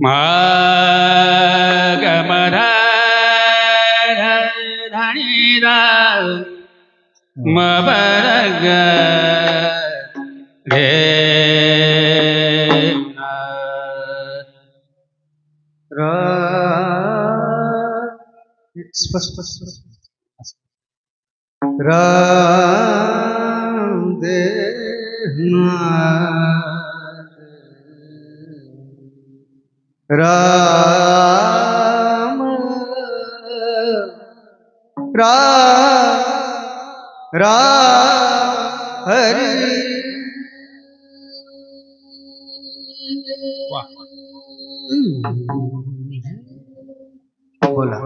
मागमरा धनिरा मबरग रे राम दे राम राम राम हरि बोला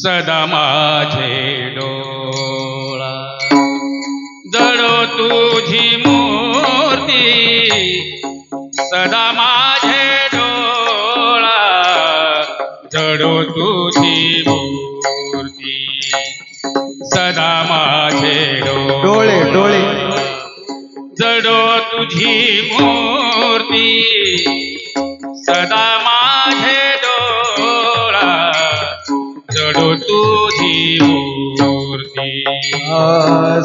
सदा माझे डोळा जडो तुझी मूर्ती सदा माझे डोळा जडो तुझी मूर्ती सदा माझे डोळे डोळे जडो तुझी मूर्ती सदा माझे डोळा जडो तुझी मूर्ती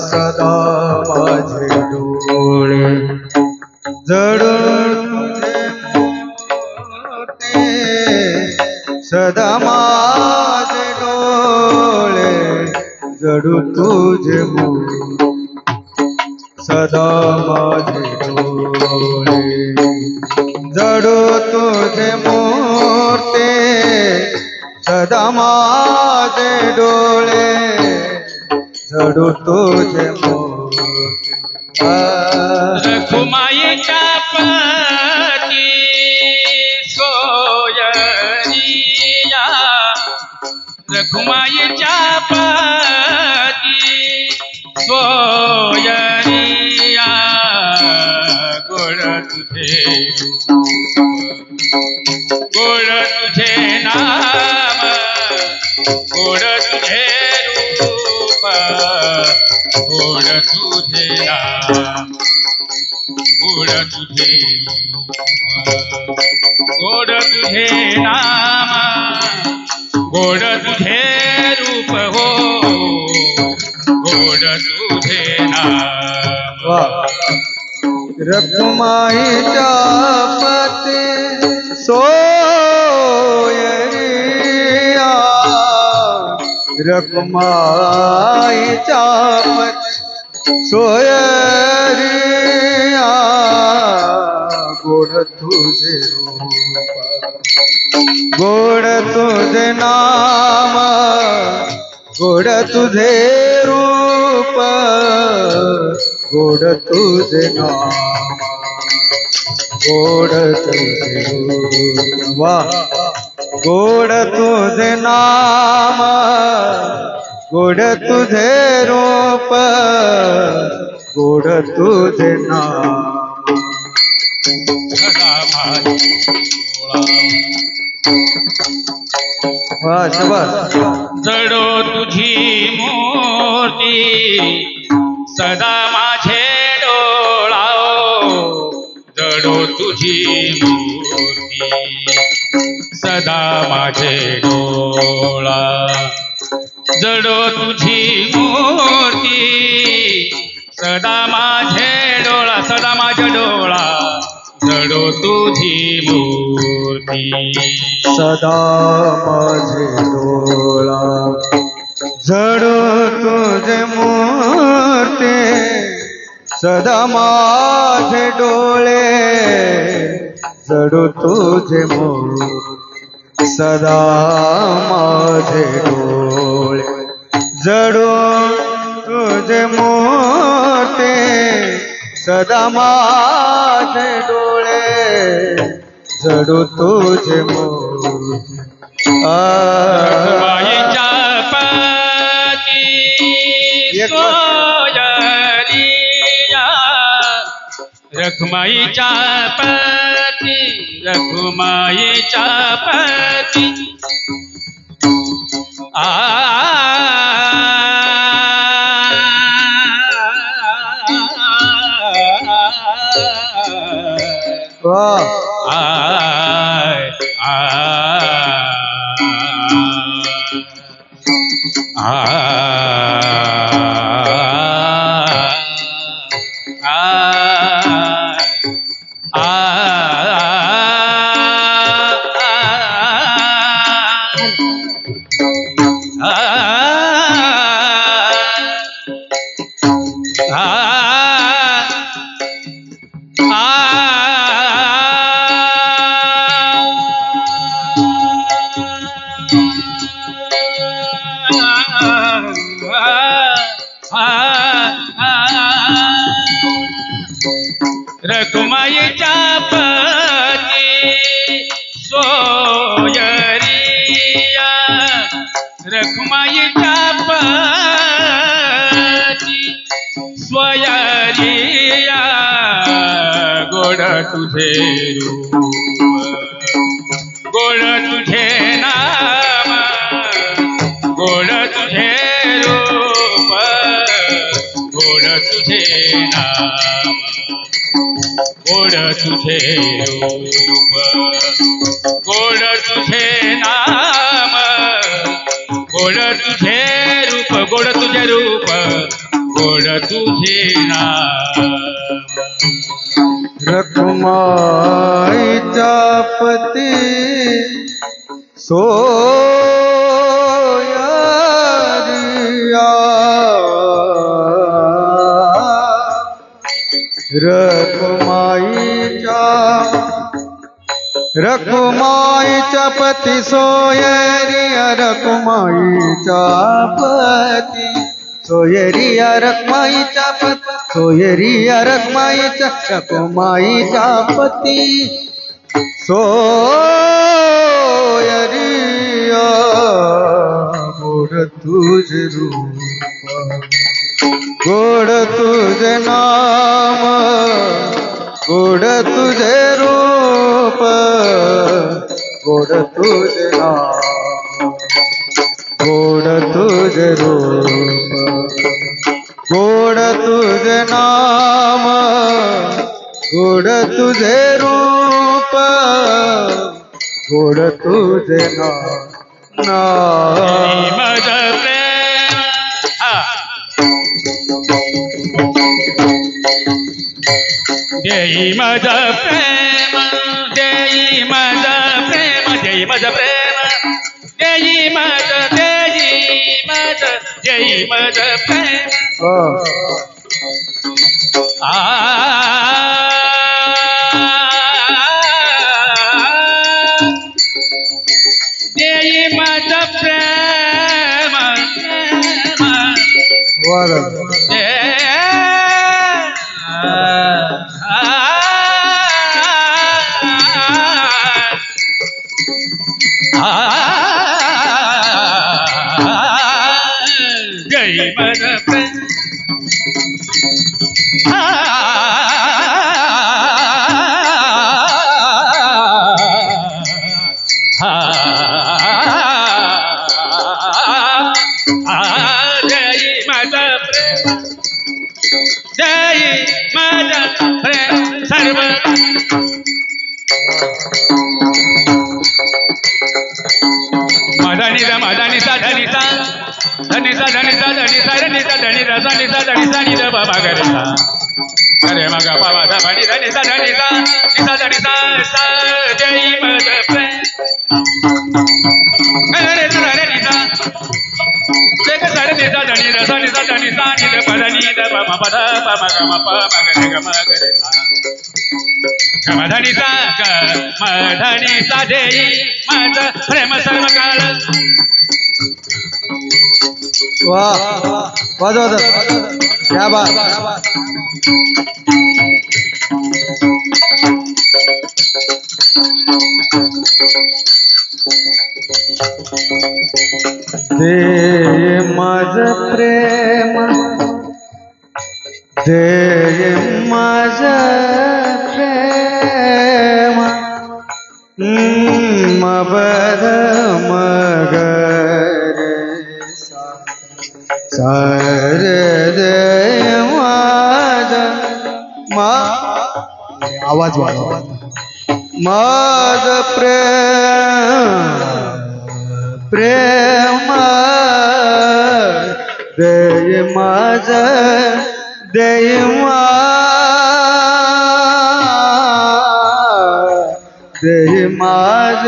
सदा माझे डोळे जडो तुझे मूर्ती सदा माझे डोळे जडो तुझे मूर्ती सदा माझे डोळे जडो तुझे मूर्ती सदा माझे डोळे जडो तुझे मूर्ती रखुमाईच्या पती सोयरिया रखुमाईच्या पती सोयरिया गोड तुझे गोड तुझे नाम गोड तुझे रूप गोड तुझे नाम गोड तुझे रूप गोड तुझे नाम गोड तुझे रूप हो गोड तुझे नाम रखुमाईच्या पती सोयरिया रखुमाईच्या पती सोयरिया गोड तुझे रूप गोड तुझे नाम गोड तुझे रूप गोड तुझे नाम गोड तुझे रूप वाह गोड तुझे नाम गोड तुझे रूप गोड तुझे नाम वाह शाबास जडो तुझी मूर्ती सदा माझे डोळा जडो तुझी मूर्ती सदा माझे डोळा जडो तुझी मूर्ती सदा माझे डोळा सदा माझे डोळा जडो तुझी मूर्ती सदा माझे डोळा जडो तुझे मूर्ती सदा माझे डोळे जडो तुझे मूर्ती सदा माझे डोळे जडो तुझे मूर्ती सदा माझे डोळे जडू तुझे मूर्ती रखुमाईच्या पती सोयरिया रखुमाईच्या पती रखुमाईच्या पती रखुमाईच्या पती सोयरिया रखुमाईच्या पती सोयरिया गोड तुझे रूप गोड तुझे नाम गोड तुझे रूप गोड तुझे नाम गोड तुझे रूप गोड तुझे नाम गोड तुझे रूप गोड तुझे रूप गोड तुझे नाम रखुमाईच्या पती सोयरिया रखुमाईच्या पती सोयरिया रखुमाईच्या पती सोयरिया रखुमाईच्या पती सोयरिया रखुमाईच्या पती सोयरिया गोड तुझे रूप गोड तुझे नाम गोड तुझे रूप गोड तुझे नाम गोड तुझे रूप गोड तुझे नाम गोड तुझे रूप गोड तुझे नाम देई मज प्रेम देई मज प्रेम देई मज प्रेम देई मज प्रेम देई मज प्रेम जय मन प्रेम जय मन प्रेम सर्व मदनिसा मदनिसा धनिसा धनिसा धनिसा धनिसा धनिसा धनिसा धनिसा धनिसा निसा बाबा गरेसा अरे मगा बाबा सा बनी धनिसा धनिसा निसा धनिसा सा जय मद प्रेम अरे रे निसा देख सरे निसा धनिसा धनिसा धनिसा निसा पदनी द बाबा पद बाबा ग म प मगरे ग मगरेसा मधनिसा मधनिसा देई मद प्रेम सर्वकाळ वाह वाह क्या बात दे माझ प्रेम दे माझ प्रेम मबद मगर सर दे माझ आवाज वाढवा माझ प्रेम दे माझ दे माझ दे माझ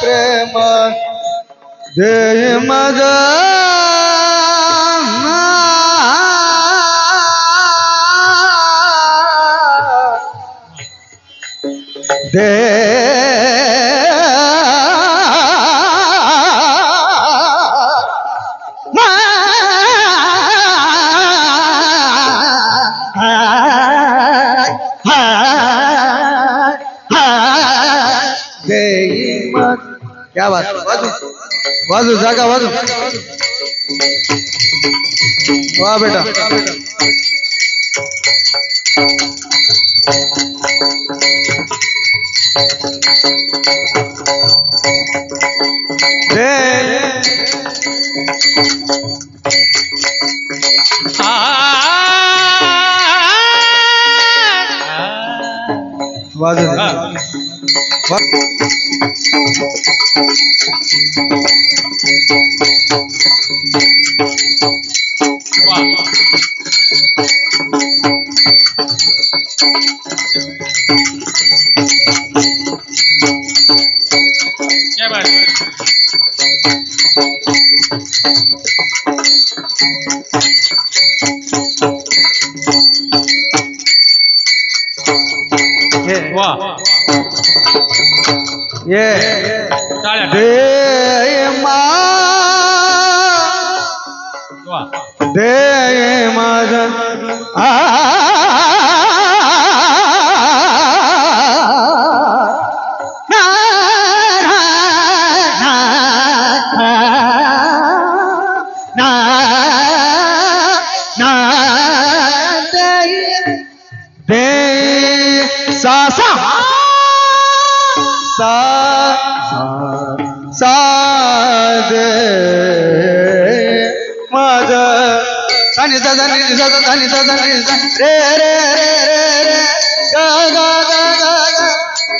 प्रेम दे माझ दे क्या बात वाजू जागा वाजू वाह बेटा वाजू क्या बात वाह ये दे दे माझ दे सा सा सा सा दे माझ धनी सा धनी सा धनी सा धनी सा रे रे रे रे रे गा गा गा गा गा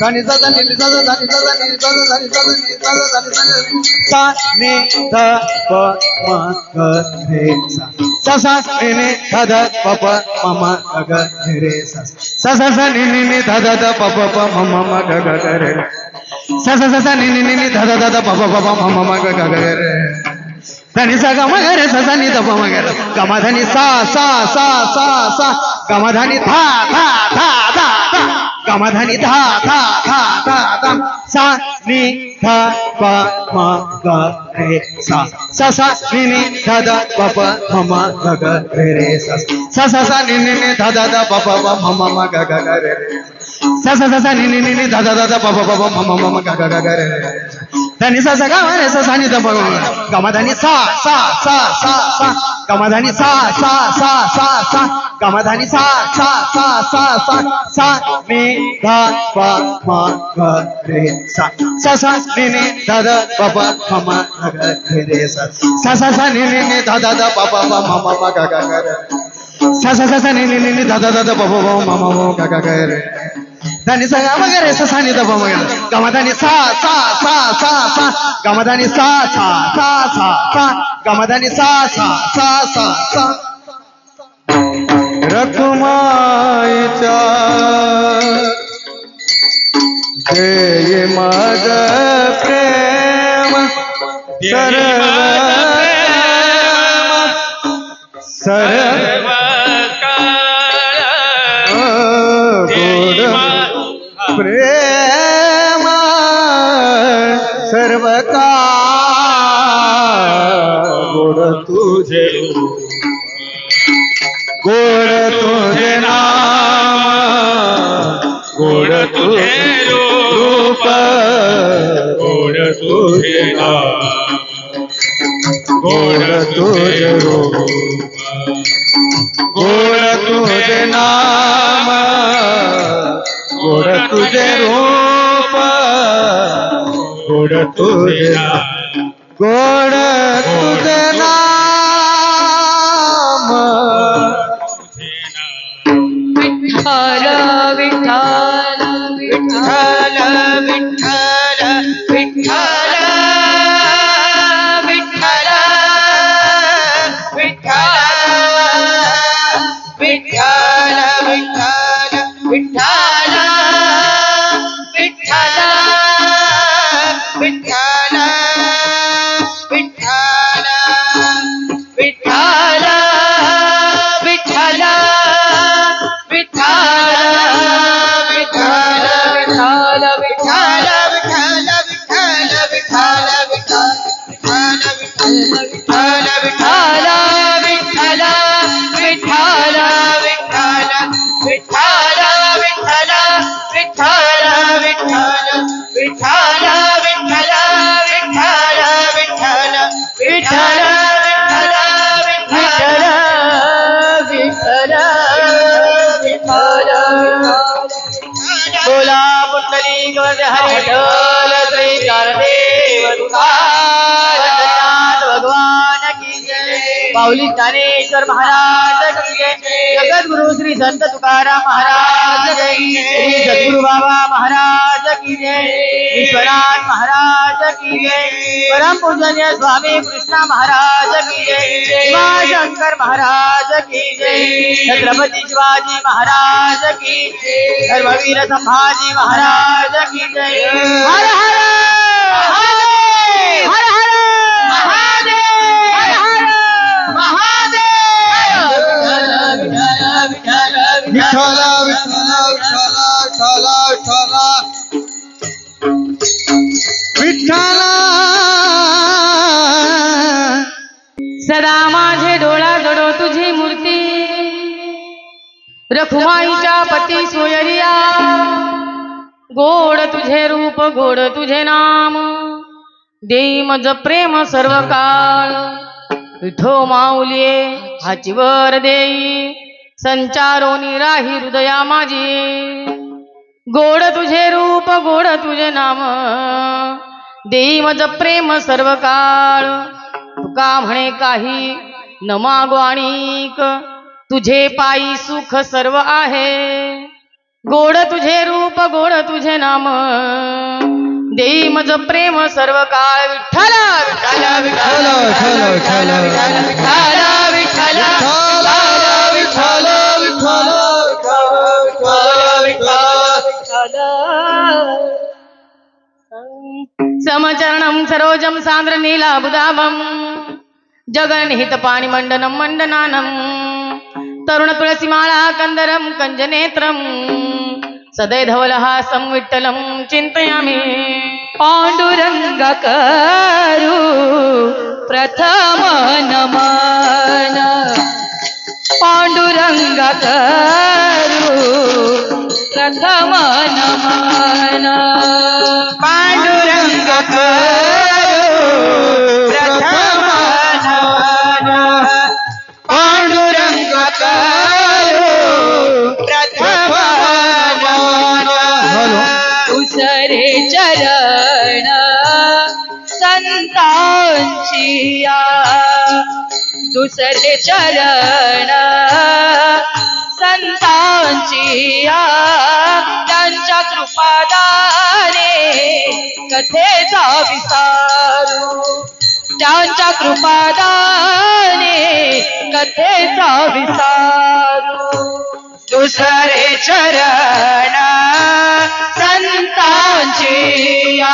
धनी सा धनी सा धनी सा धनी सा धनी सा धनी सा धनी सा ने ध प म ग रे सा सा ने ध ध प प म म ग रे सा सा ने ध ध ध प प प म म ग ग रे सा सा ने ध ध ध प प प म म ग ग रे धनी सा ग म ग रे सा नि ध प म ग रे ग म धनी सा सा सा सा सा ग म धनी धा धा धा धा धा ग म धनी धा धा धा धा धा सा नि ध प म ग रे सा सा नि ध ध प प म म ग ग रे सा सा नि ध ध ध प प प म म ग ग रे सा नि ध ध ध प प प म म ग ग रे धनी सा सा ग म रे सा नि ध प ग म धनी सा सा सा सा सा ग म धनी सा सा सा सा सा ग म धनी सा सा सा सा सा सा नि ध प म ग रे सा नि ध ध प प म म ग रे सा नि ध ध ध प प म म ग ग रे सा नि ध ध ध प प म म ग ग रे धनी सा ग म ग रे सा नि ध प म ग म धनी सा सा सा सा सा ग म धनी सा सा सा सा सा ग म धनी सा सा सा सा सा रखुमाईच्या दे माझ प्रेम सर्व गोड प्रेम सर्व का गोड तू तुझे रूप गोड तुझे नाम गोड तुझे रूप गोड तुझे नाम गोड तुझे रूप गोड तुझे नाम गोड तुझे रूप गोड तुझे गोड तुझे नाम विठ्ठल विठ्ठल विठ्ठल विठ्ठल विठ्ठल विठ्ठल विठ्ठल विठ्ठल विठ्ठल विठ्ठल विठ्ठल विठ्ठल विठ्ठल विठ्ठल विठ्ठल बोला पुंडलिक हरिठल श्री कारदेव तुकाराम भगवान की जय। पाऊली ज्ञानेश्वर महाराज की जय। जगद्गुरु श्री संत तुकाराम महाराज की जय। श्री सद्गुरु बाबा महाराज की जय। विश्वनाथ महाराज की जय। परम पूजनीय स्वामी कृष्ण महाराज की जय। शंकर महाराज की जय। छत्रपती शिवाजी महाराज की जय। धर्मवीर संभाजी महाराज की जय। हर हर महादेव हर हर महादेव हर हर महादेव विठ्ठल विठ्ठल विठ्ठल सदा माझे डोळा जडो तुझी मूर्ती रखुमाईच्या पती सोयरिया गोड तुझे रूप गोड तुझे नाम देई मज प्रेम सर्व काळ विठो माऊलिये हाची वर देई संचारोनी राही हृदया माझी गोड तुझे रूप गोड तुझे नाम देई मज प्रेम सर्व काळ तुका म्हणे काही न मागो आणिक तुझे पायी सुख सर्व आहे गोड तुझे रूप गोड तुझे नाम देई मज प्रेम सर्व काळ विठ्ठल विठ्ठल विठ्ठल विठ्ठल विठ्ठल विठ्ठल विठ्ठल समचरणं सरोजं सान्द्र नीलाबुदाभं जगन्निहित पाणिमण्डनं मण्डनानं तरुण तुळसीमाळा कंदरं कंजनेत्रं सदैधवलहासं विठ्ठलं चिन्तयामि पाण्डुरङ्गकरु प्रथम नमन पाण्डुरङ्गकरु प्रथम नमन पाण्डुरङ्गकरु प्रथम नमन पाण्डुरङ्गकरु प्रथम नमन दुसरे चरण संतांचिया दुसरे चरण संतांचिया त्यांच्या कृपादाने कथेचा विसारू त्यांच्या कृपादाने कथेचा विसारू दुसरे चरण संतांचिया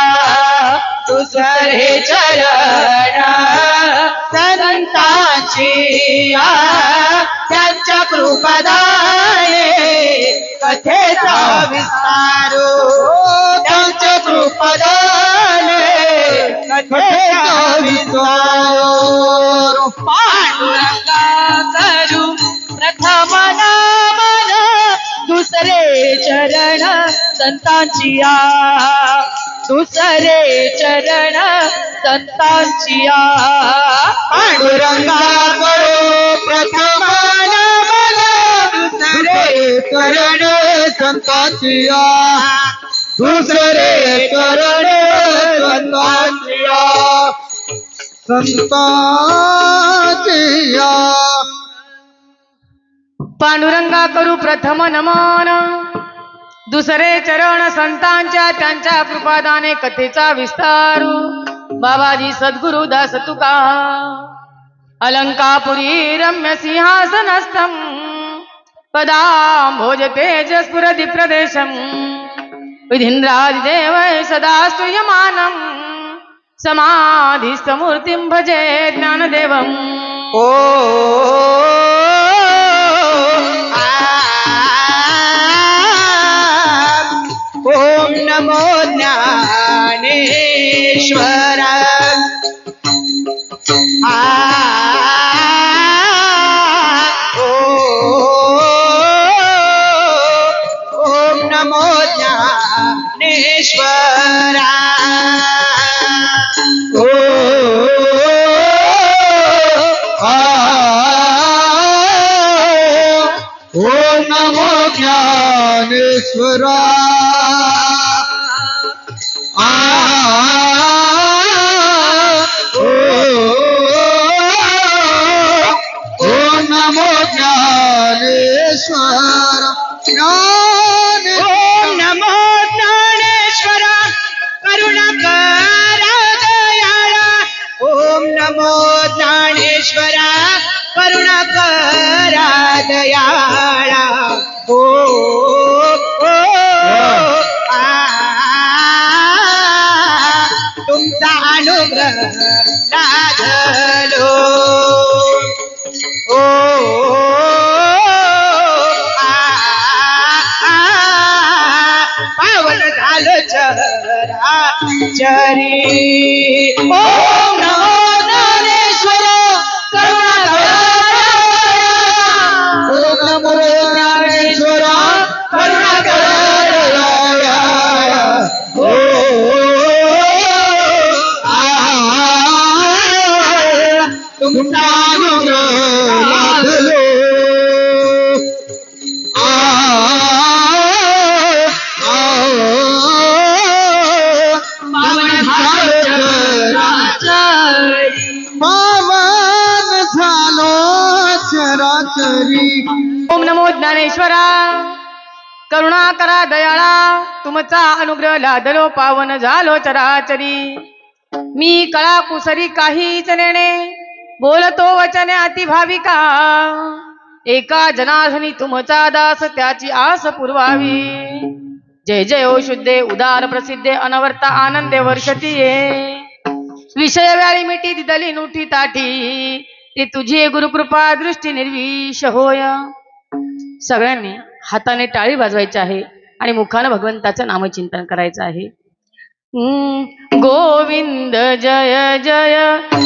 दुसरे चरण संतांचिया त्यांच्या कृपादाने कथेचा विस्तारू त्यांच्या कृपादाने कथेचा विस्तारू पांडुरंग संतांची या दुसरे चरण संतांची या पांडुरंगा करो प्रथम दुसरे करण संतांची या दुसरे करण संतांची या संतांची या पांडुरंगा करू प्रथम नमन दुसरे चरण संतांच्या त्यांच्या कृपादाने कथेचा विस्तार बाबाजी सद्गुरु दास तुका अलंकापुरी रम्य सिंहासनस्थं पदांभोज तेजस्फुरति प्रदेशं विधीन्द्रादिदेव सदा स्तूयमानं समाधिस्थमूर्तिं भजे ज्ञानदेवम् ओम नमो ज्ञानेश्वर ओम नमो ज्ञानेश्वर ओम नमो ज्ञानेश्वर नमो ज्ञानेश्वर ओम नमो ज्ञानेश्वर करुणाकर दयाळा ओम नमो ज्ञानेश्वर करुणाकर दयाळा तुमचा अनुग्रह लाभलो पावन झालं चराचरी ओम नमो ज्ञानेश्वर ओम नमो ज्ञानेश्वर तुमचा अनुग्रह लाभलो ओम नमो ज्ञानेश्वरा करुणा करा दयाळा तुमचा अनुग्रह लादलो पावन झालो चराचरी मी कळा कुसरी काहीच नेणे बोलतो वचने अति भाविका एका जनार्दनी तुमचा दास त्याची आस पुरवावी जय जय ओ शुद्धे उदार प्रसिद्धे अनवर्ता आनंदे वर्षती ये विषय व्याळी मिठी दिदली नुठी ताठी ती तुझी गुरुकृपा दृष्टी निर्विष होय सगळ्यांनी हाताने टाळी वाजवायची आहे आणि मुखाने भगवंताचं नामचिंतन करायचं आहे गोविंद जय जय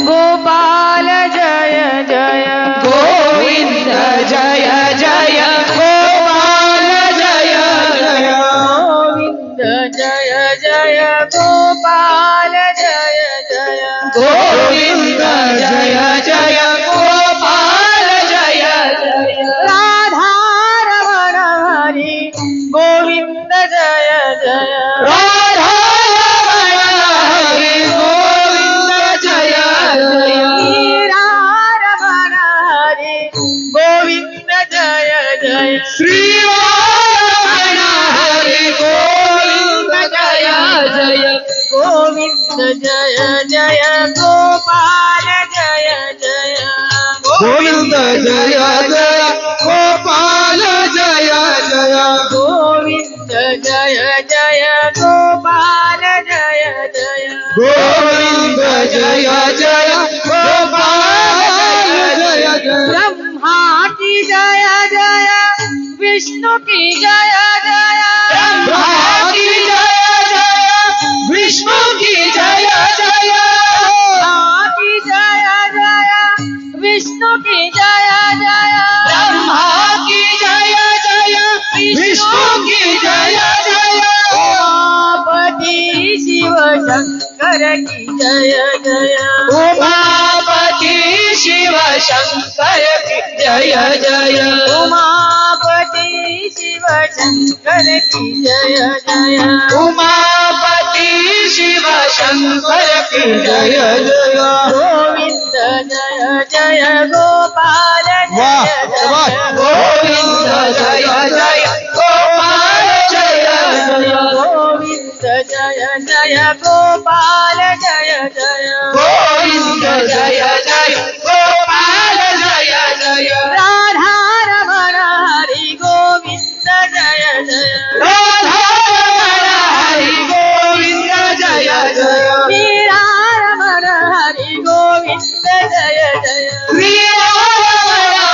गोपाल जय जय गोविंद जय जय गोपाल जय जय गोविंद जय जय गोपाल जय जय गोविंद जय जय गोपाल जय जय राधा रमण हरी गोविंद जय जय राधा रमण हरी गोविंद जय जय मीरा रमण हरी गोविंद जय जय श्री रमण हरी गोविंद जय जय गोविंद जय जय गोपाल जय जय गोविंद जय जय गोपाल जय जय गोविंद जय जय गोपाल जय जय गोविंद जय जय गोपाल जय जय ब्रह्मा की जय जय विष्णु की जय जय ब्रह्मा की जय जय विष्णु की जय जय की जय जय विष्णु की जय जय ब्रह्मा की जय जय विष्णु की जय जय शंकर की जय जय उमापती शिव शंकर की जय जय उमापति शिव शंकर की जय जय उमापती शिव शंकर की जय जय गोविंद जय जय गोपाल जय जय गोविंद जय जय गोपाल जय जय गोविंद जय जय गोपाल जय जय गोविंद जय जय गोपाल जय जय राधा रमण हरि गोविंद जय जय राधा हरि गोविंद जय जय मीरा रमण हरि गोविंद जय जय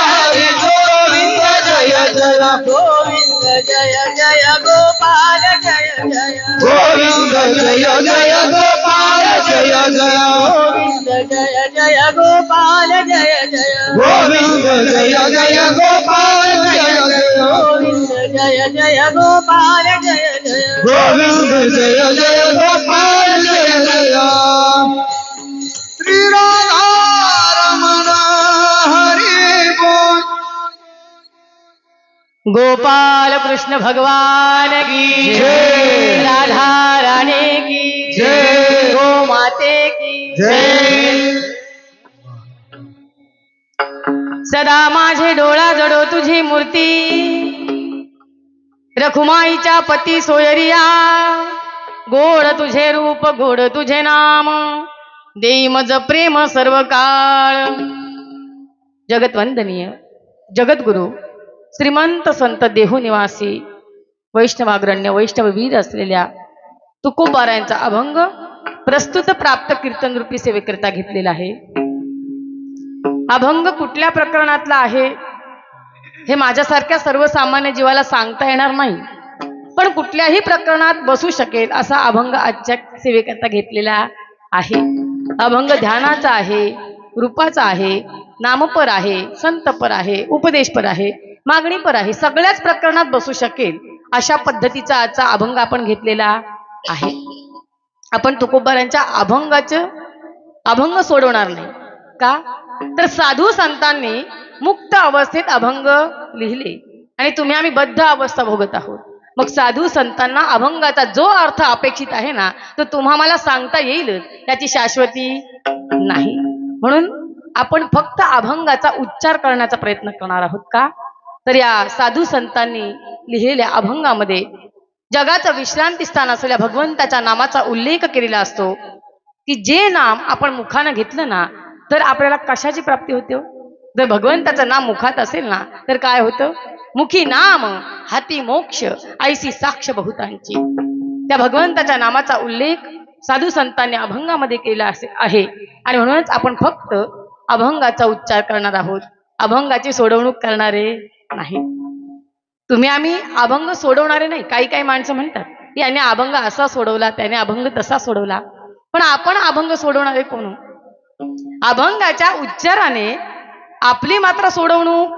हरि गोविंद जय जय गोविंद जय जय गोपाल जय जय गोविंद जय जय गोपाल जय जय गोविंद जय जय गोपाल जय जय गोविंद जय जय गोपाल जय जय गोविंद जय जय गोपाल जय जय गोविंद जय जय गोपाल जय जय श्री राधा रमण हरि बोल गोपाल कृष्ण भगवान की जय। राधा रानी की जय। गो माते की जय सदा माझे डोळा जडो तुझी मूर्ती रखुमाईच्या पती सोयरिया गोड तुझे रूप गोड तुझे नाम देई मज प्रेम सर्व काळ जगतवंदनीय जगद्गुरु श्रीमंत संत देहूनिवासी वैष्णवाग्रण्य वैष्णववीर असलेल्या तुकोबारायांचा अभंग प्रस्तुत प्राप्त कीर्तन रूपी सेवेकरिता घेतलेला आहे. अभंग कुठल्या प्रकरणातला आहे हे माझ्यासारख्या सर्वसामान्य जीवाला सांगता येणार नाही, पण कुठल्याही प्रकरणात बसू शकेल असा अभंग आजच्या सेवेकरिता घेतलेला आहे. अभंग ध्यानाचा आहे, रूपाचा आहे, नामपर आहे, संतपर आहे, उपदेशपर आहे, मागणीपर आहे, सगळ्याच प्रकरणात बसू शकेल अशा पद्धतीचा आजचा अभंग आपण घेतलेला आहे. आपण तुकोबारांच्या अभंग सोडवणार नाही का, तर साधू संतांनी मुक्त अवस्थेत अभंग लिहिले आणि तुम्ही आम्ही बद्ध अवस्था भोगत आहोत. मग साधू संतांना अभंगाचा जो अर्थ अपेक्षित आहे ना तो तुम्हाला सांगता येईल याची शाश्वती नाही. म्हणून आपण फक्त अभंगाचा उच्चार करण्याचा प्रयत्न करणार आहोत का, तर या साधू संतांनी लिहिलेल्या अभंगामध्ये जगाचं विश्रांती स्थान असलेल्या भगवंताच्या नामाचा उल्लेख केलेला असतो की जे नाम आपण मुखानं घेतलं ना तर आपल्याला कशाची प्राप्ती होते. जर भगवंताचं नाम मुखात असेल ना तर काय होतं, मुखी नाम हाती मोक्ष ऐसी साक्ष बहुतांची. त्या भगवंताच्या नामाचा उल्लेख साधू संतांनी अभंगामध्ये केला आहे आणि म्हणूनच आपण फक्त अभंगाचा उच्चार करणार आहोत, अभंगाची सोडवणूक करणारे नाही. तुम्ही आम्ही अभंग सोडवणारे नाही. काही काही माणसं म्हणतात याने अभंग असा सोडवला त्याने अभंग तसा सोडवला, पण आपण अभंग सोडवणारे कोण. अभंगाच्या उच्चाराने आपली मात्र सोडवणूक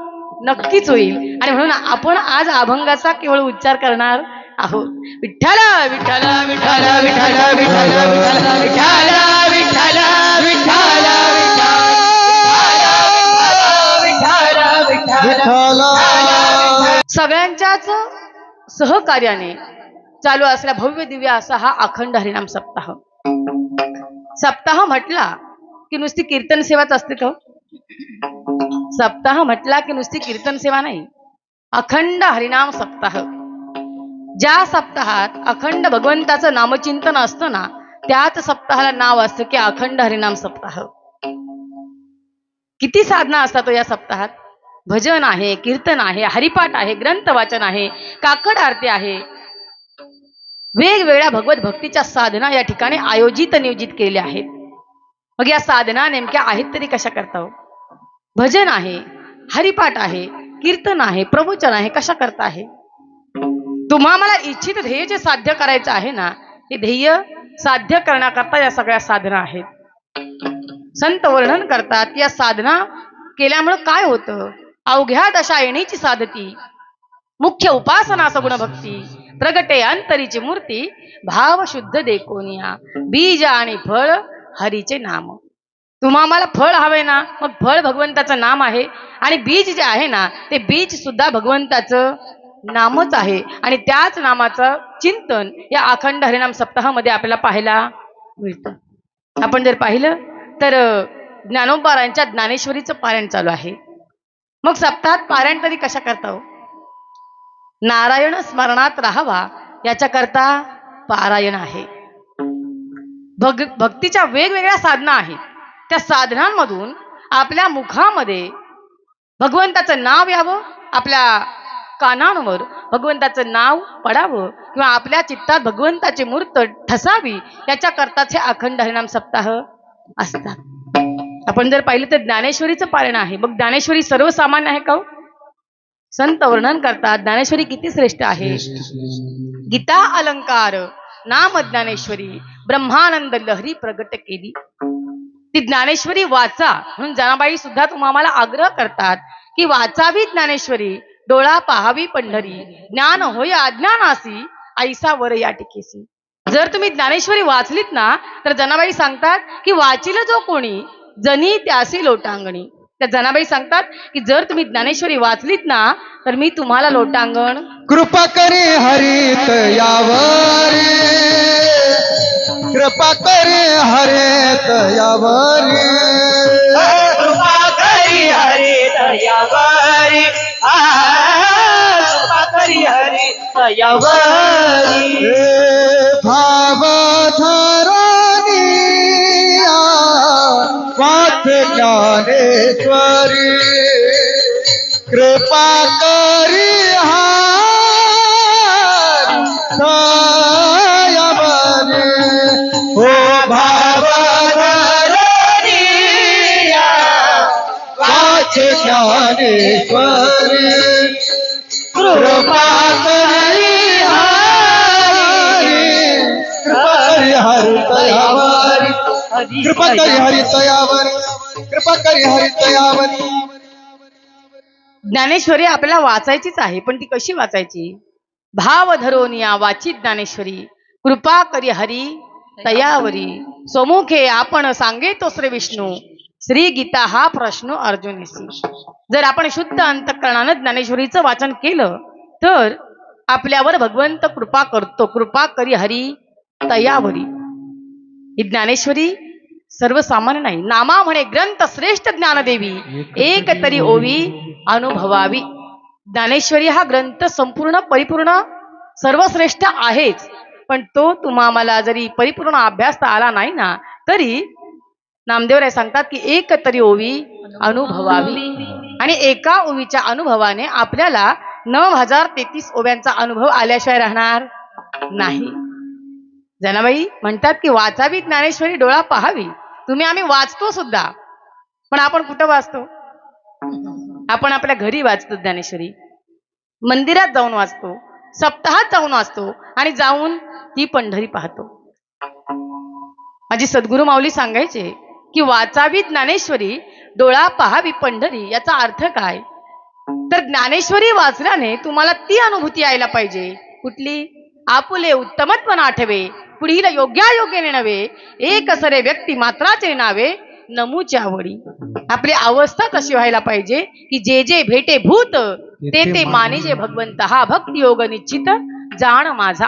नक्कीच होईल आणि म्हणून आपण आज अभंगाचा केवळ उच्चार करणार आहोत. विठ्ठल विठ्ठल विठ्ठल विठ्ठल विठ्ठल विठ्ठल विठ्ठल विठ्ठल सगळ्यांच्याच सहकार्याने चालू असलेला भव्य दिव्य असा हा अखंड हरिनाम सप्ताह. सप्ताह म्हटला की नुसती कीर्तन सेवाच असते का. सप्ताह म्हटला की नुसती कीर्तन सेवा नाही, अखंड हरिनाम सप्ताह. ज्या सप्ताहात अखंड भगवंताचं नामचिंतन असतं ना त्याच सप्ताहाला नाव असतं की अखंड हरिनाम सप्ताह. किती साधना असतात या सप्ताहात. भजन आहे, कीर्तन आहे, हरिपाठ आहे, ग्रंथ वाचन आहे, काकड आरती आहे, वेगवेगळ्या भगवत भक्तीच्या साधना या ठिकाणी आयोजित नियोजित केल्या आहेत. मग या साधना नेमक्या आहेत तरी कशा करता हो. भजन आहे, हरिपाठ आहे, कीर्तन आहे, प्रवचन आहे, कशा करता आहे. तुम्हाला इच्छित ध्येय जे साध्य करायचं आहे ना ते ध्येय साध्य करण्याकरता या सगळ्या साधना आहेत. संत वर्णन करतात या साधना केल्यामुळे काय होतं. अवघ्या दशा येण्याची साधती, मुख्य उपासना सगुण भक्ती, प्रगटे अंतरीची मूर्ती भाव शुद्ध देखोनिया बीज आणि फळ हरीचे नाम. तुम्हाला फळ हवे ना, मग फळ भगवंताचं नाम आहे आणि बीज जे आहे ना ते बीज सुद्धा भगवंताचं नामच आहे आणि त्याच नामाचं चिंतन या अखंड हरिनाम सप्ताहामध्ये आपल्याला पाहायला मिळतं. आपण जर पाहिलं तर ज्ञानोबारांच्या ज्ञानेश्वरीचं पारायण चालू आहे. मग सप्ताहात पारायण तरी कशा करता हो? नारायण स्मरणात राहावा याच्याकरता पारायण आहे. भक्तीच्या वेगवेगळ्या साधना आहेत. त्या साधनांमधून आपल्या मुखामध्ये भगवंताचं नाव यावं, आपल्या कानांवर भगवंताचं नाव पडावं किंवा आपल्या चित्तात भगवंताची मूर्त ठसावी याच्याकरताच हे अखंड हरिनाम सप्ताह असतात. आपण जर पाहिलं तर ज्ञानेश्वरीचं पारायण आहे. मग ज्ञानेश्वरी सर्वसामान्य आहे का? संत वर्णन करतात ज्ञानेश्वरी किती श्रेष्ठ आहे. गीता अलंकार नाम ज्ञानेश्वरी ब्रह्मानंद लहरी प्रगट केली. ती ज्ञानेश्वरी वाचा म्हणून जनाबाई सुद्धा तुम्हाला आग्रह करतात की वाचावी ज्ञानेश्वरी, डोळा पाहावी पंढरी, ज्ञान होय अज्ञानासी ऐसा वर या टिकेसी. जर तुम्ही ज्ञानेश्वरी वाचलीत ना तर जनाबाई सांगतात की वाचिल जो कोणी जनी त्यासी लोटांगणी. त्या जनाबाई सांगतात की जर तुम्ही ज्ञानेश्वरी वाचलीत ना तर मी तुम्हाला लोटांगण. कृपा करे हरित यावरी, कृपा करे हरित यावरी, कृपा करी हरित यावरी, कृपा करी हरित यावरी. भाव धरणी वाच ज्ञानेश्वरी, कृपा करी हरितयावरी. हो भाव धरणी वाच ज्ञानेश्वरी, कृपा करी हरितयावरी, कृपा करी हरितयावरी, कृपा करी हरितयावरी. ज्ञानेश्वरी आपल्याला वाचायचीच आहे, पण ती कशी वाचायची? भाव धरोनिया वाची ज्ञानेश्वरी, कृपा करी हरी तयावरी. सोमुखे आपण सांगे तो श्री विष्णू, श्री गीता हा प्रश्न अर्जुनीसी. जर आपण शुद्ध अंतःकरणानं ज्ञानेश्वरीचं वाचन केलं तर आपल्यावर भगवंत कृपा करतो. कृपा करी हरी तयावरी. ही ज्ञानेश्वरी सर्वसामान्य नाही. नामा म्हणे ग्रंथ श्रेष्ठ ज्ञानदेवी, एक तरी ओवी अनुभवावी. ज्ञानेश्वरी हा ग्रंथ संपूर्ण परिपूर्ण सर्वश्रेष्ठ आहेच, पण तो तुम्हाला जरी परिपूर्ण अभ्यासता आला नाही ना तरी नामदेवराय सांगतात की एक तरी ओवी अनुभवावी. आणि एका ओवीच्या अनुभवाने आपल्याला 9033 ओव्यांचा अनुभव आल्याशिवाय राहणार नाही. जनाबाई म्हणतात की वाचावी ज्ञानेश्वरी, डोळा पाहावी. तुम्ही आम्ही वाचतो सुद्धा, पण आपण कुठं वाचतो? आपण आपल्या घरी वाचतो ज्ञानेश्वरी, मंदिरात जाऊन वाचतो, सप्ताहात जाऊन वाचतो आणि जाऊन ती पंढरी पाहतो. माझी सद्गुरु माऊली सांगायचे की वाचावी ज्ञानेश्वरी, डोळा पाहावी पंढरी. याचा अर्थ काय? तर ज्ञानेश्वरी वाचल्याने तुम्हाला ती अनुभूती यायला पाहिजे. कुठली? आपुले उत्तमत्व आठवे, पुढील योग्यायोग्याने नव्हे, एक सरे व्यक्ती मात्राचे नावे नमूच्या आवडी. आपली अवस्था कशी व्हायला पाहिजे की जे जे भेटे भूत ते ते मानिजे भगवंत, हा भक्ती योग निश्चित जाण माझा.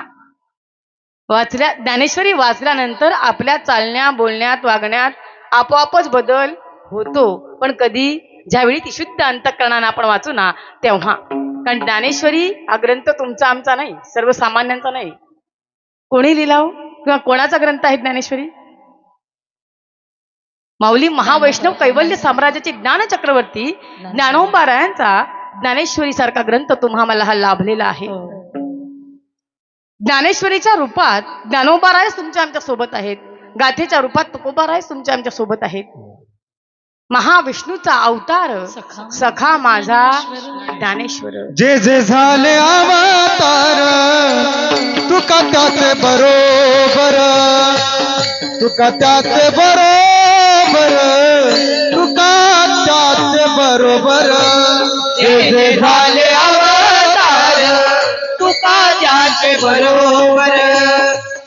ज्ञानेश्वरी वाचल्यानंतर आपल्या चालण्या बोलण्यात वागण्यात आपोआपच बदल होतो. पण कधी? ज्यावेळी ती शुद्ध अंतःकरणाने आपण वाचू ना तेव्हा. कारण ज्ञानेश्वरी हा ग्रंथ तुमचा आमचा नाही, सर्वसामान्यांचा नाही. कोणी लिहिला किंवा कोणाचा ग्रंथ आहे ज्ञानेश्वरी? माऊली महावैष्णव कैवल्य साम्राज्याचे ज्ञान चक्रवर्ती ज्ञानोबारायांचा ज्ञानेश्वरी सारखा ग्रंथ तुम्हाला हा लाभलेला आहे. ज्ञानेश्वरीच्या रूपात ज्ञानोबाराय तुमच्या आमच्या सोबत आहेत, गाथेच्या रूपात तुकोबाराय तुमच्या आमच्या सोबत आहेत. महाविष्णूचा अवतार सखा माझा ज्ञानेश्वर. जे जे झाले अवतार तुका त्यात बरोबर, तुका त्यात बरोबर, तुका त्यात बरोबर. जे जे झाले अवतार तुका त्यात त्याचे बरोबर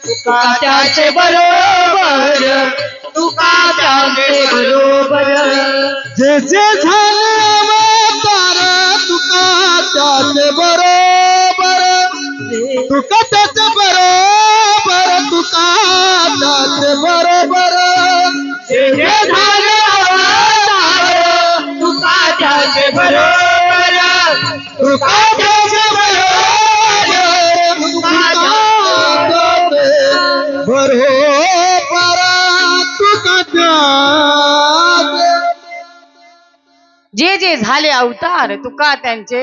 तुका त्याचे बरोबर तुका त्याचे बरोबर जे जे झाले अवतार तुका त्याचे बरोबर तुका त्याचे बरोबर तुका त्याचे बरोबर जे जे झाले अवतार तुका त्याचे बरोबर तुका त्याचे बरोबर तुका बरोबर तुका त्याचे जे जे झाले अवतार तुका त्यांचे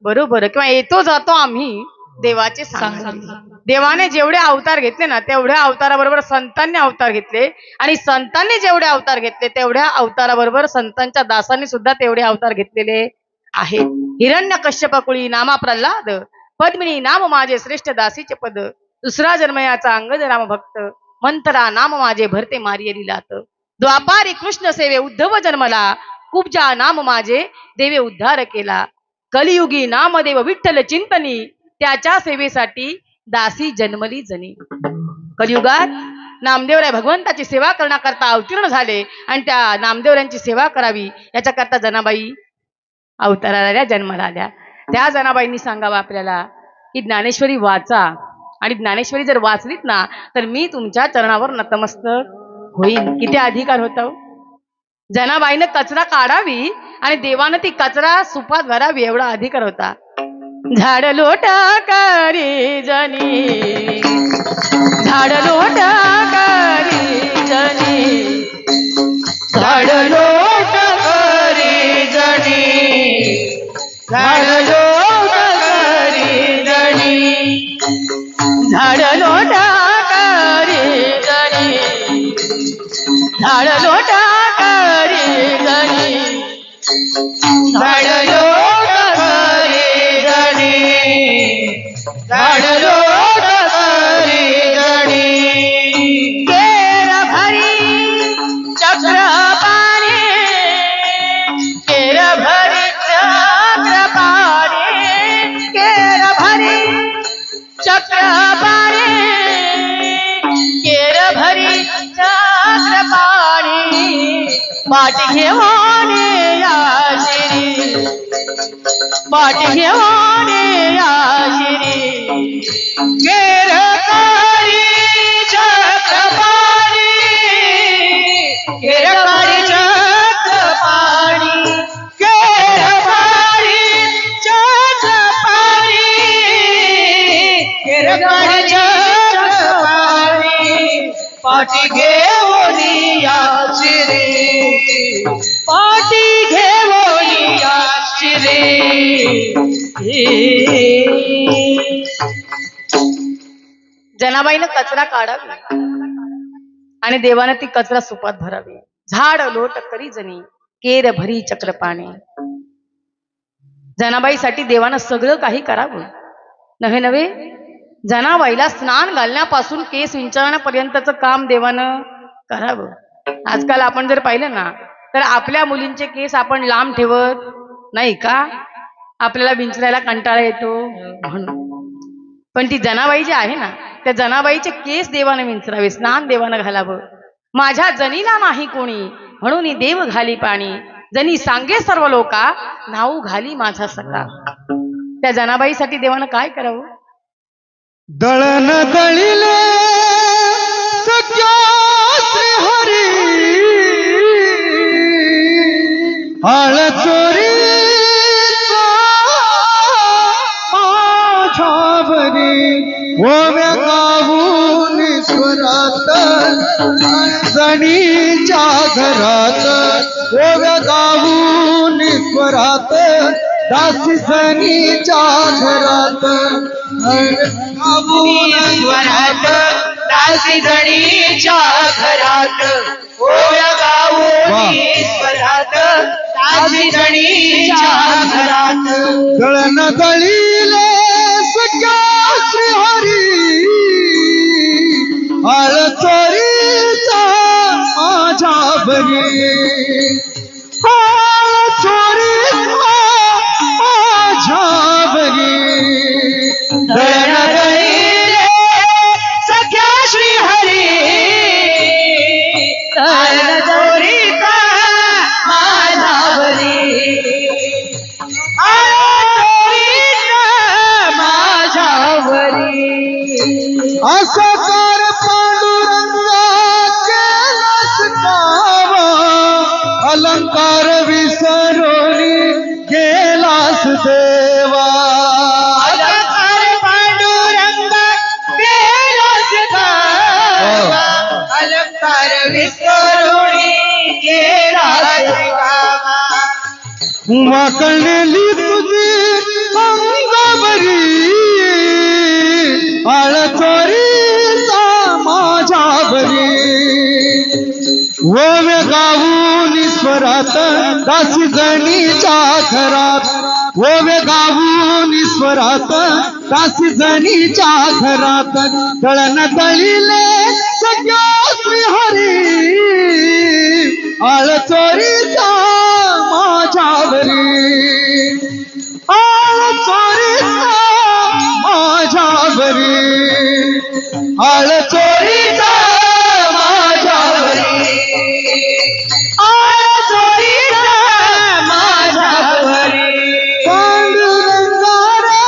बरोबर किंवा येतो जातो आम्ही देवाचे सांग देवाने जेवढे अवतार घेतले ना तेवढ्या अवताराबरोबर संतांनी अवतार घेतले आणि संतांनी जेवढे अवतार घेतले तेवढ्या अवताराबरोबर संतांच्या दासांनी सुद्धा तेवढे अवतार घेतलेले आहेत. हिरण्यकश्यपकुळी नामा प्रल्हाद पद्मिनी नाम माझे श्रेष्ठ दासीचे पद दुसरा जन्मयाचा अंगद राम भक्त मंतरा नाम माझे भरते मारिये लात द्वापारी कृष्ण सेवे उद्धव जन्मला कुब्जा नाम माझे देवे उद्धार केला कलियुगी नामदेव विठ्ठल चिंतनी त्याच्या सेवेसाठी दासी जन्मली जनी. कलियुगात नामदेवराय भगवंताची सेवा करण्याकरता अवतीर्ण झाले आणि त्या नामदेवरायांची सेवा करावी याच्याकरता जनाबाई अवताराला जन्माला आल्या. त्या जनाबाईंनी सांगावं आपल्याला की ज्ञानेश्वरी वाचा आणि ज्ञानेश्वरी जर वाचलीत ना तर मी तुमच्या चरणावर नतमस्तक होईन. किती अधिकार होता. जनाबाईनं कचरा काढावी आणि देवानं ती कचरा सुपात भरावी एवढा अधिकार होता. झाड लोटा करी जनी झाड लोटा करी जनी झाड लोटा करी जनी झाड लोटा करी जनी झाड लोटा करी जनी झाड लोटा करी जनी झाड लोटा करी जनी झाड लोटा करी जनी केर भरी चक्र पाणी केर भरी चक्र पाणी केर भरी चक्र पाणी केर भरी चक्र पाणी पाठ घेऊन या शिरी पाठ घेऊन या शिरी केर कारी चक्र पाणी केर कारी चक्र पाणी केर कारी चक्र पाणी केर कारी चक्र पाणी पाठी घेऊन या शिरी पाठी घेऊन या शिरी. जनाबाईनं कचरा काढावी आणि देवानं ती कचरा सुपात भरावी. झाड लोट करी जनी केर भरी चक्र पाणी. जनाबाईसाठी देवानं सगळं काही करावं. नव्हे नव्हे जनाबाईला स्नान घालण्यापासून केस विंचरण्यापर्यंतचं काम देवानं करावं. आजकाल आपण जर पाहिलं ना तर आपल्या मुलींचे केस आपण लांब ठेवत नाही का. आपल्याला विंचरायला कंटाळा येतो म्हणून. पण ती जनाबाई जी आहे ना त्या जनाबाईचे केस देवानं विंचरावे स्नान देवानं घालावं. माझ्या जनीला नाही कोणी म्हणून देव घाली पाणी जनी सांगे सर्व लोका नाऊ घाली माझा सखा. त्या जनाबाईसाठी देवानं काय करावं. दळण दळिले सख्या श्री हरी हाळ चोरी माझ्यावरी ओव्या गाऊन स्वरात जणीच्या घरात ओव्या गाऊन स्वरात दासी सनीच्या घरात स्वरात दासी जणीच्या घरात ओव्या गाऊन स्वरात दासी जणीच्या घरात दळण दळिले सख्या श्री हरी हाळ चोरीचा माझ्यावरी हाळ चोरीचा माझ्यावरी दळण दळिले असकार पांडुरंगा केलास कावा अलंकार विसरोनी गेलास देवा अलंकार पांडुरंगा केलास कावा अलंकार विसरोनी गेलास देवा वाकळलेली तुझी अंगावरी आळ चोरीचा माझ्यावरी ओवे गाऊन ईश्वरात दासी जणीच्या घरात ओवे गाऊन ईश्वरात दासी जणीच्या घरात दळण दळीले सगळ्या श्रीहरी आळ चोरीचा माझ्यावरी आळ चोरीचा माझ्यावरी आळ चोरीचा माझ्यावरी आळ चोरीचा माझ्यावरी पांडुरंगा रे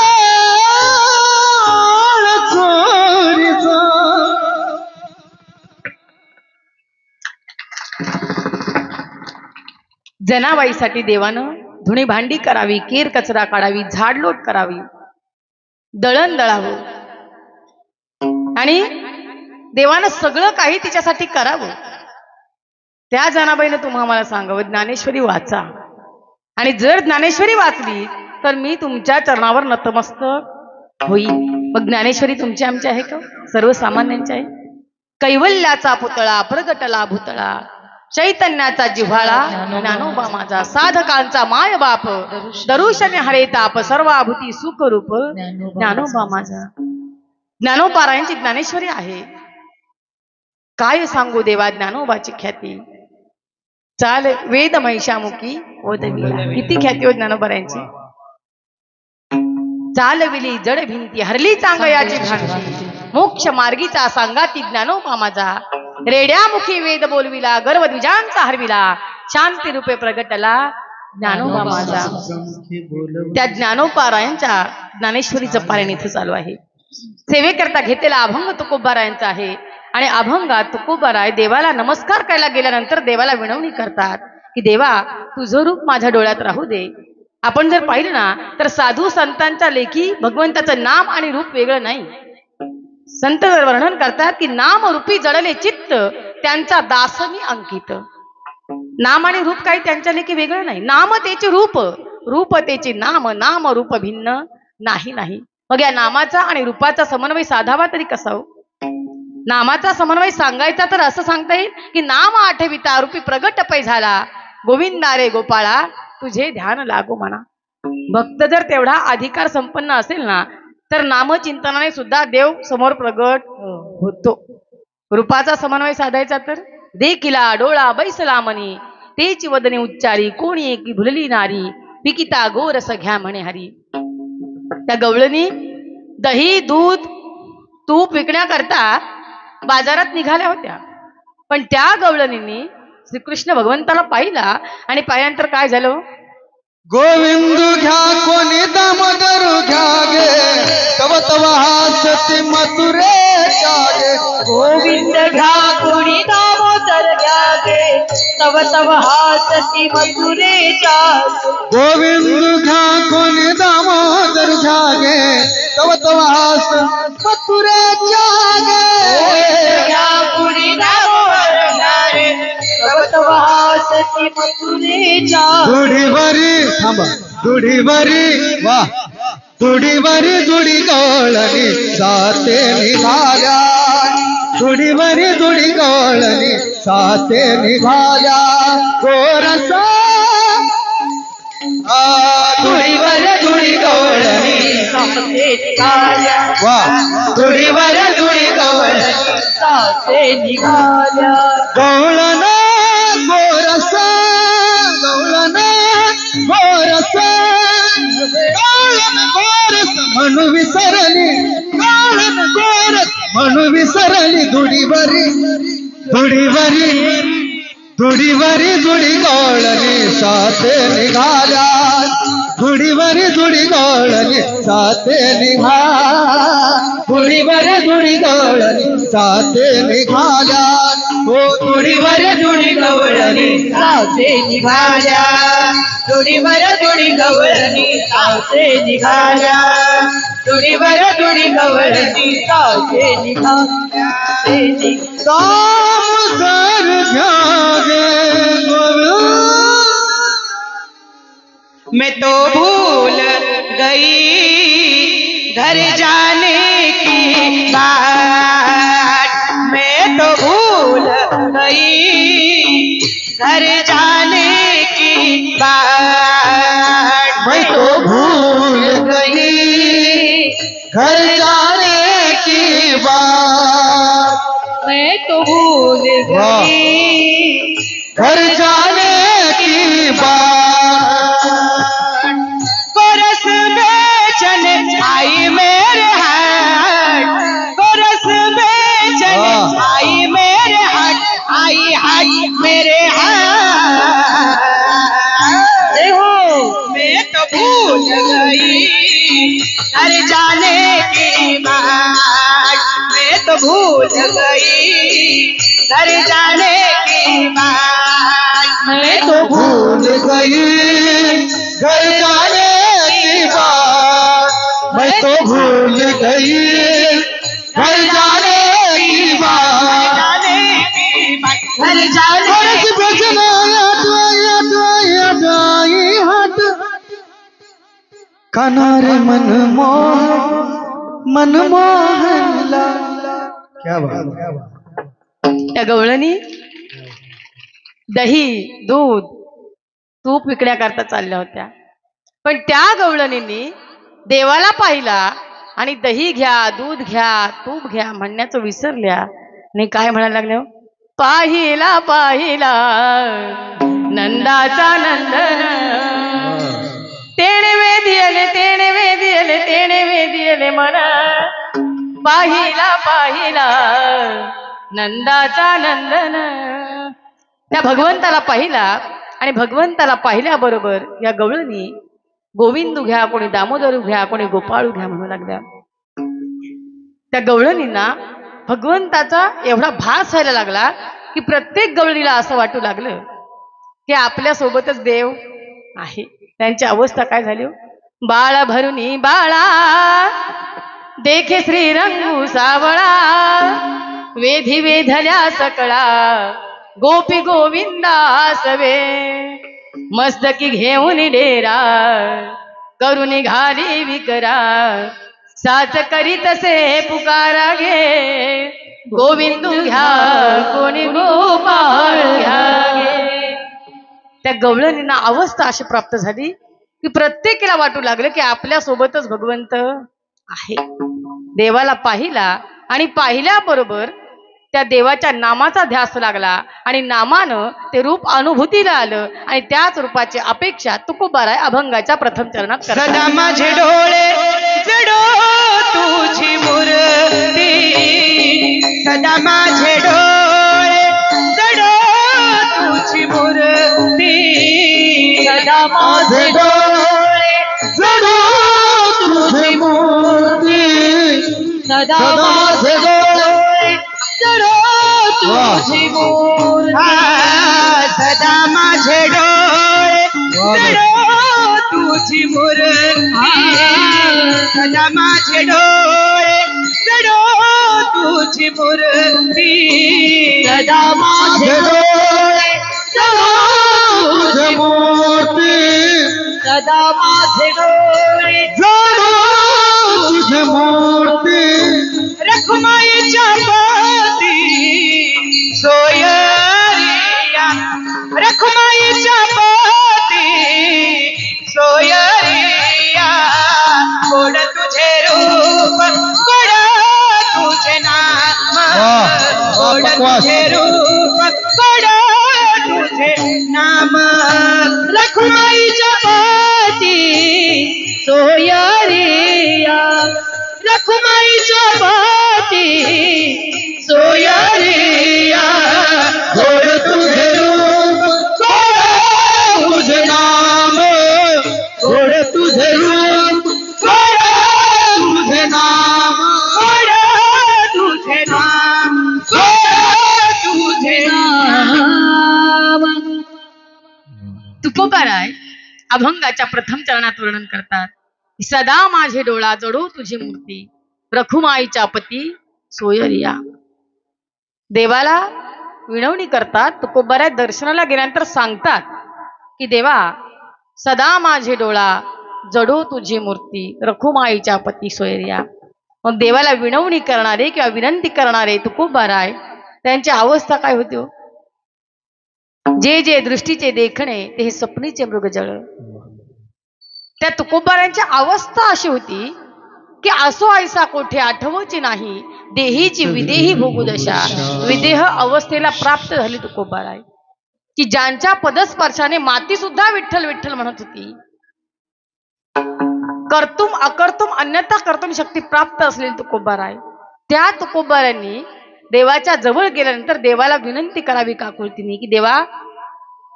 आळ चोरीचा जनाबाईसाठी देवानं धुणी भांडी करावी, केर कचरा काढावी, झाडलोट करावी, दळण दळावं आणि देवानं सगळं काही तिच्यासाठी करावं. त्या जनाबाईनं तुम्हा मला सांगावं ज्ञानेश्वरी वाचा आणि जर ज्ञानेश्वरी वाचली तर मी तुमच्या चरणावर नतमस्तक होईल. मग ज्ञानेश्वरी तुमची आमची आहे का? सर्वसामान्यांची आहे. कैवल्याचा पुतळा प्रगटला भूतळा चैतन्याचा जिव्हाळा ज्ञानोबा माझा साधकांचा माय बाप दरुशने हरे ताप सर्वाभूती सुख रूप ज्ञानोबा माझा. ज्ञानोपारायणची ज्ञानेश्वरी आहे. काय सांगू देवा ज्ञानोबाची ख्याती. चाल वेद महिषामुखी ओदविला. किती ख्याती हो ज्ञानोबारायांची. चालविली जड भिंती हरली चांगयाची भांती मोक्ष मार्गीचा सांगाती ज्ञानोबा माझा. रेड्यामुखी वेद बोलविला गर्व द्विजांचा हरविला शांती रूपे प्रगटला ज्ञानोबा माझा. त्या ज्ञानोपारायांच्या ज्ञानेश्वरीचं पारायण इथं चालू आहे. सेवेकरता घेतलेला अभंग तुकोबारायांचा आहे आणि अभंगात तुकोबाराय देवाला नमस्कार करायला गेल्यानंतर देवाला विनवणी करतात की देवा तुझं रूप माझ्या डोळ्यात राहू दे. आपण जर पाहिलं ना तर साधू संतांच्या लेखी भगवंताचं नाम आणि रूप वेगळं नाही. संत वर्णन करतात की नाम रूपी जडले चित्त त्यांचा दासनी अंकित. नाम आणि रूप काही त्यांच्या लेखी वेगळं नाही. नाम त्याचे रूप, रूप त्याचे नाम, नाम रूप भिन्न नाही नाही. मग या नामाचा आणि रूपाचा समन्वय साधावा तरी कसा हो? नामाचा समन्वय सांगायचा तर असं सांगता येईल की नाम आठविता रूपी प्रगट पै झाला गोविंदा रे गोपाळा तुझे ध्यान लागो म्हणा. भक्त जर तेवढा अधिकार संपन्न असेल ना तर नामचिंतनाने सुद्धा देव समोर प्रगट होतो. रूपाचा समन्वय साधायचा तर देखिला डोळा बैसला मनी तेची वदने उच्चारी कोणी एकी भुलली नारी पिकिता गोरस घ्या म्हणे हरी. त्या गवळणी दही दूध तूप विकण्याकरता बाजारात निघाल्या होत्या पण त्या गवळणींनी श्रीकृष्ण भगवंताला पाहिला आणि पाहिल्यानंतर काय झालं? गोविंद घ्या कोणी दामोदर घ्या गे तव तव हासती मथुरे गे. गोविंद घ्या कोणी दामोदर घ्या गे तव तव हासती मथुरेच्या. गोविंद घ्या कोणी दामोदर घ्या गे तव तव हास मथुरे गे. घ्या कोणी दामोदर घ्या गे तव तव हासती मथुरेच्या. दुडीवरी थांबा दुडीवरी वा दुडीवरी दुडी गवळणी साते निघाल्या. दुडीवरी दुडी गवळणी साते निघाल्या गोरसा. दुडीवर दुडी गवळणी साते निघाल्या. वा दुडीवर दुडी गवळणी साते निघाल्या. गवळण गोरसा गवळण गोरस गवळण गोरस म्हणू विसरली गवळण गोरस म्हणू विसरली. दुडीवरी दुडीवरी दुडीवरी दुडी गवळणी साते निघाल्या धुडीवर धुडी गवळणी साथे निघा धुडीवर धुडी गवळणी साथे निघाल्या हो धुडीवर धुडी गवळणी साचे निघाल्या धुडीवर धुडी गवळणी साचे निघाल्या धुडीवर धुडी गवळणी साचे निघाल्या काम कर मैं तो भूल गई घर जाने की बात मैं तो भूल गई घर जाने की बात मैं तो भूल गई घर जाने की बात मैं तो भूल गई घर जाने की बात गोरस बेचन आई मेरे हाथ गोरस बेचन आई मेरे हाथ आई हाथ मेरे हाथ देखो मैं तो भूल गई घर जाने की बात मैं तो भूल गई घर जाने की बात मैं तो भूल गई घर जाने की बात मैं तो भूल गई घर जाने की बात घर जाने की बेचना कनारे मनमोहन क्या बात त्या गवळणी दही दूध तूप विकण्याकरता चालल्या होत्या पण त्या गवळणींनी देवाला पाहिला आणि दही घ्या दूध घ्या तूप घ्या म्हणण्याचं विसरल्या आणि काय म्हणायला लागल्या पाहिला पाहिला नंदाचा नंदन तेणे वेदियले तेणे वेदियले तेणे वेदियले मना पाहिला पाहिला नंदाचा नंदन त्या भगवंताला पाहिला आणि भगवंताला पाहिल्याबरोबर या गवळणी गोविंदू घ्या कोणी दामोदरू घ्या कोणी गोपाळू घ्या म्हणू लागल्या त्या गवळणींना भगवंताचा एवढा भास व्हायला लागला की प्रत्येक गवळणीला असं वाटू लागलं की आपल्या सोबतच देव आहे त्यांची अवस्था काय झाली बाळा भरुनी बाळा देखे श्रीरंगू सावळा वेधी वेधल्या सकळा गोपी गोविंदा सवे मस्तकी घेऊन डेरा करून घाली विकरा साच करीत से पुकारा घे गोविंदू घ्या कोणी गोपाळ घ्या गे त्या गवळणींना अवस्था अशी प्राप्त झाली की प्रत्येकाला वाटू लागलं की आपल्या सोबतच भगवंत आहे देवाला पाहिला आणि पाहिल्याबरोबर त्या देवाच्या नामाचा ध्यास लागला आणि नामानं ते रूप अनुभूतीला आलं आणि त्याच रूपाची अपेक्षा तुकोबाराय अभंगाच्या प्रथम चरणात सदा माझे डोळे जडो तुझी मूर्ती सदा माझे डोळे जडो तुझी मूर्ती सदा माझे डोळे जडो तुझी मूर्ती सदा माझे डोळे तुझी मूर्ती सदा माझे डोळे जडो तुझी मूर्ती सदा माझे डोळे जडो तुझी मूर्ती सदा माझे डोळे जडो तुझी मूर्ती सदा माझे डोळे जडो तुझी मूर्ती रखुमाईच्या पाती सोयरिया रखुमाईच्या पाती सोयरिया गोड तुझे रूप गोड तुझे नाम गोड तुझे रूप गोड तुझे नाम रखुमाईच्या पाती सोयरिया रखुमाईच्या पाती सोयरिया गोड तुझे रूप गोड तुझे नाम गोड अभंगाच्या प्रथम चरणात वर्णन करतात. सदा माझे डोळा जडो तुझी मूर्ती, रखुमाईच्या पती सोयरिया. देवाला विनवणी करतात. तुकोबाऱ्या दर्शनाला गेल्यानंतर सांगतात की देवा सदा माझे डोळा जडो तुझी मूर्ती, रखुमाईच्या पती सोयरिया. मग देवाला विनवणी करणारे किंवा विनंती करणारे तुकोबाराय त्यांची अवस्था काय होती हो? जे जे दृष्टीचे देखणे ते हे स्वप्नीचे मृगजळ. त्या तुकोबारांची अवस्था अशी होती की असो ऐसा कोठे आठवची नाही, देहीची विदेही भोगुदशा. विदेह अवस्थेला प्राप्त झाली तुकोबाराय की ज्यांच्या पदस्पर्शाने माती सुद्धा विठ्ठल विठ्ठल म्हणत होती. कर्तुम अकर्तुम अन्यथा कर्तुम शक्ती प्राप्त असलेली तुकोबाराय. त्या तुकोबारांनी देवाच्या जवळ गेल्यानंतर देवाला विनंती करावी काकुळतीने की देवा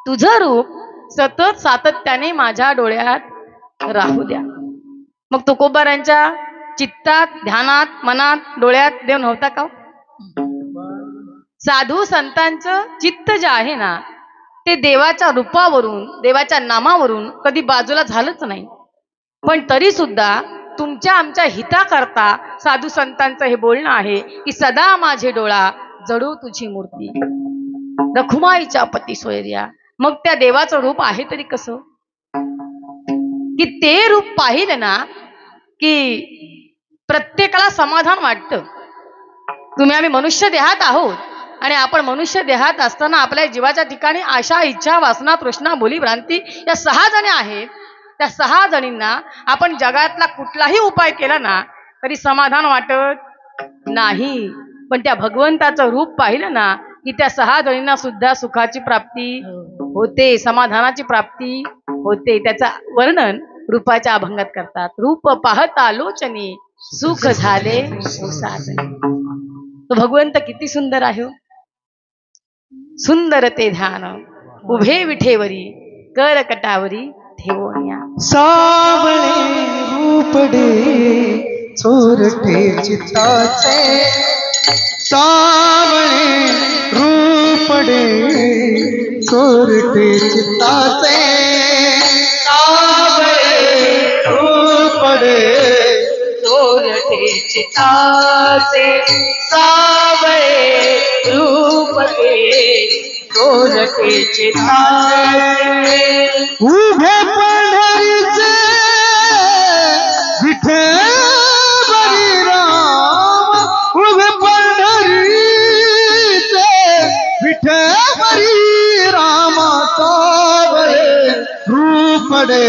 तुझं रूप सतत सातत्याने माझ्या डोळ्यात राहू द्या. मग तुकोबारांच्या चित्तात, ध्यानात, मनात, डोळ्यात देव नव्हता का? साधू संतांचं चित्त जे आहे ना ते देवाच्या रूपावरून, देवाच्या नामावरून कधी बाजूला झालंच नाही. पण तरी सुद्धा तुमच्या आमच्या हिताकरता साधू संतांचं हे बोलणं आहे की सदा माझे डोळा जडो तुझी मूर्ती, रखुमाईच्या पती सोयरिया. मग त्या देवाचं रूप आहे तरी कसं की ते रूप पाहिलं ना की प्रत्येकाला समाधान वाटतं. तुम्ही आम्ही मनुष्य देहात आहोत आणि आपण मनुष्य देहात असताना आपल्या जीवाच्या ठिकाणी आशा, इच्छा, वासना, तृष्णा, भोली, भ्रांती या 6 जणी आहेत. त्या 6 जणींना आपण जगातला कुठलाही उपाय केला ना तरी समाधान वाटत नाही. पण त्या भगवंताचं रूप पाहिलं ना की त्या 6 जणींना सुद्धा सुखाची प्राप्ती होते, समाधानाची प्राप्ती होते. त्याचा वर्णन रूपाच्या अभंगात करतात. रूप पाहता लोचनी सुख झाले ओसाडे. तो भगवंत किती सुंदर आहे. सुंदर ते ध्यान उभे विठेवरी कर कटावरी ठेवोनिया. सावळे रूपडे चोरटे चित्ताचे, सावळे रूपडे चोरटे चित्ताचे, सावळे रूपडे चोरटे चित्ताचे, सावळे रूपडे चोरटे चित्ताचे. उभे पंढरीचे विठ्ठल राम, उभे पंढरीचे विठ्ठल राम, सावळे रूपडे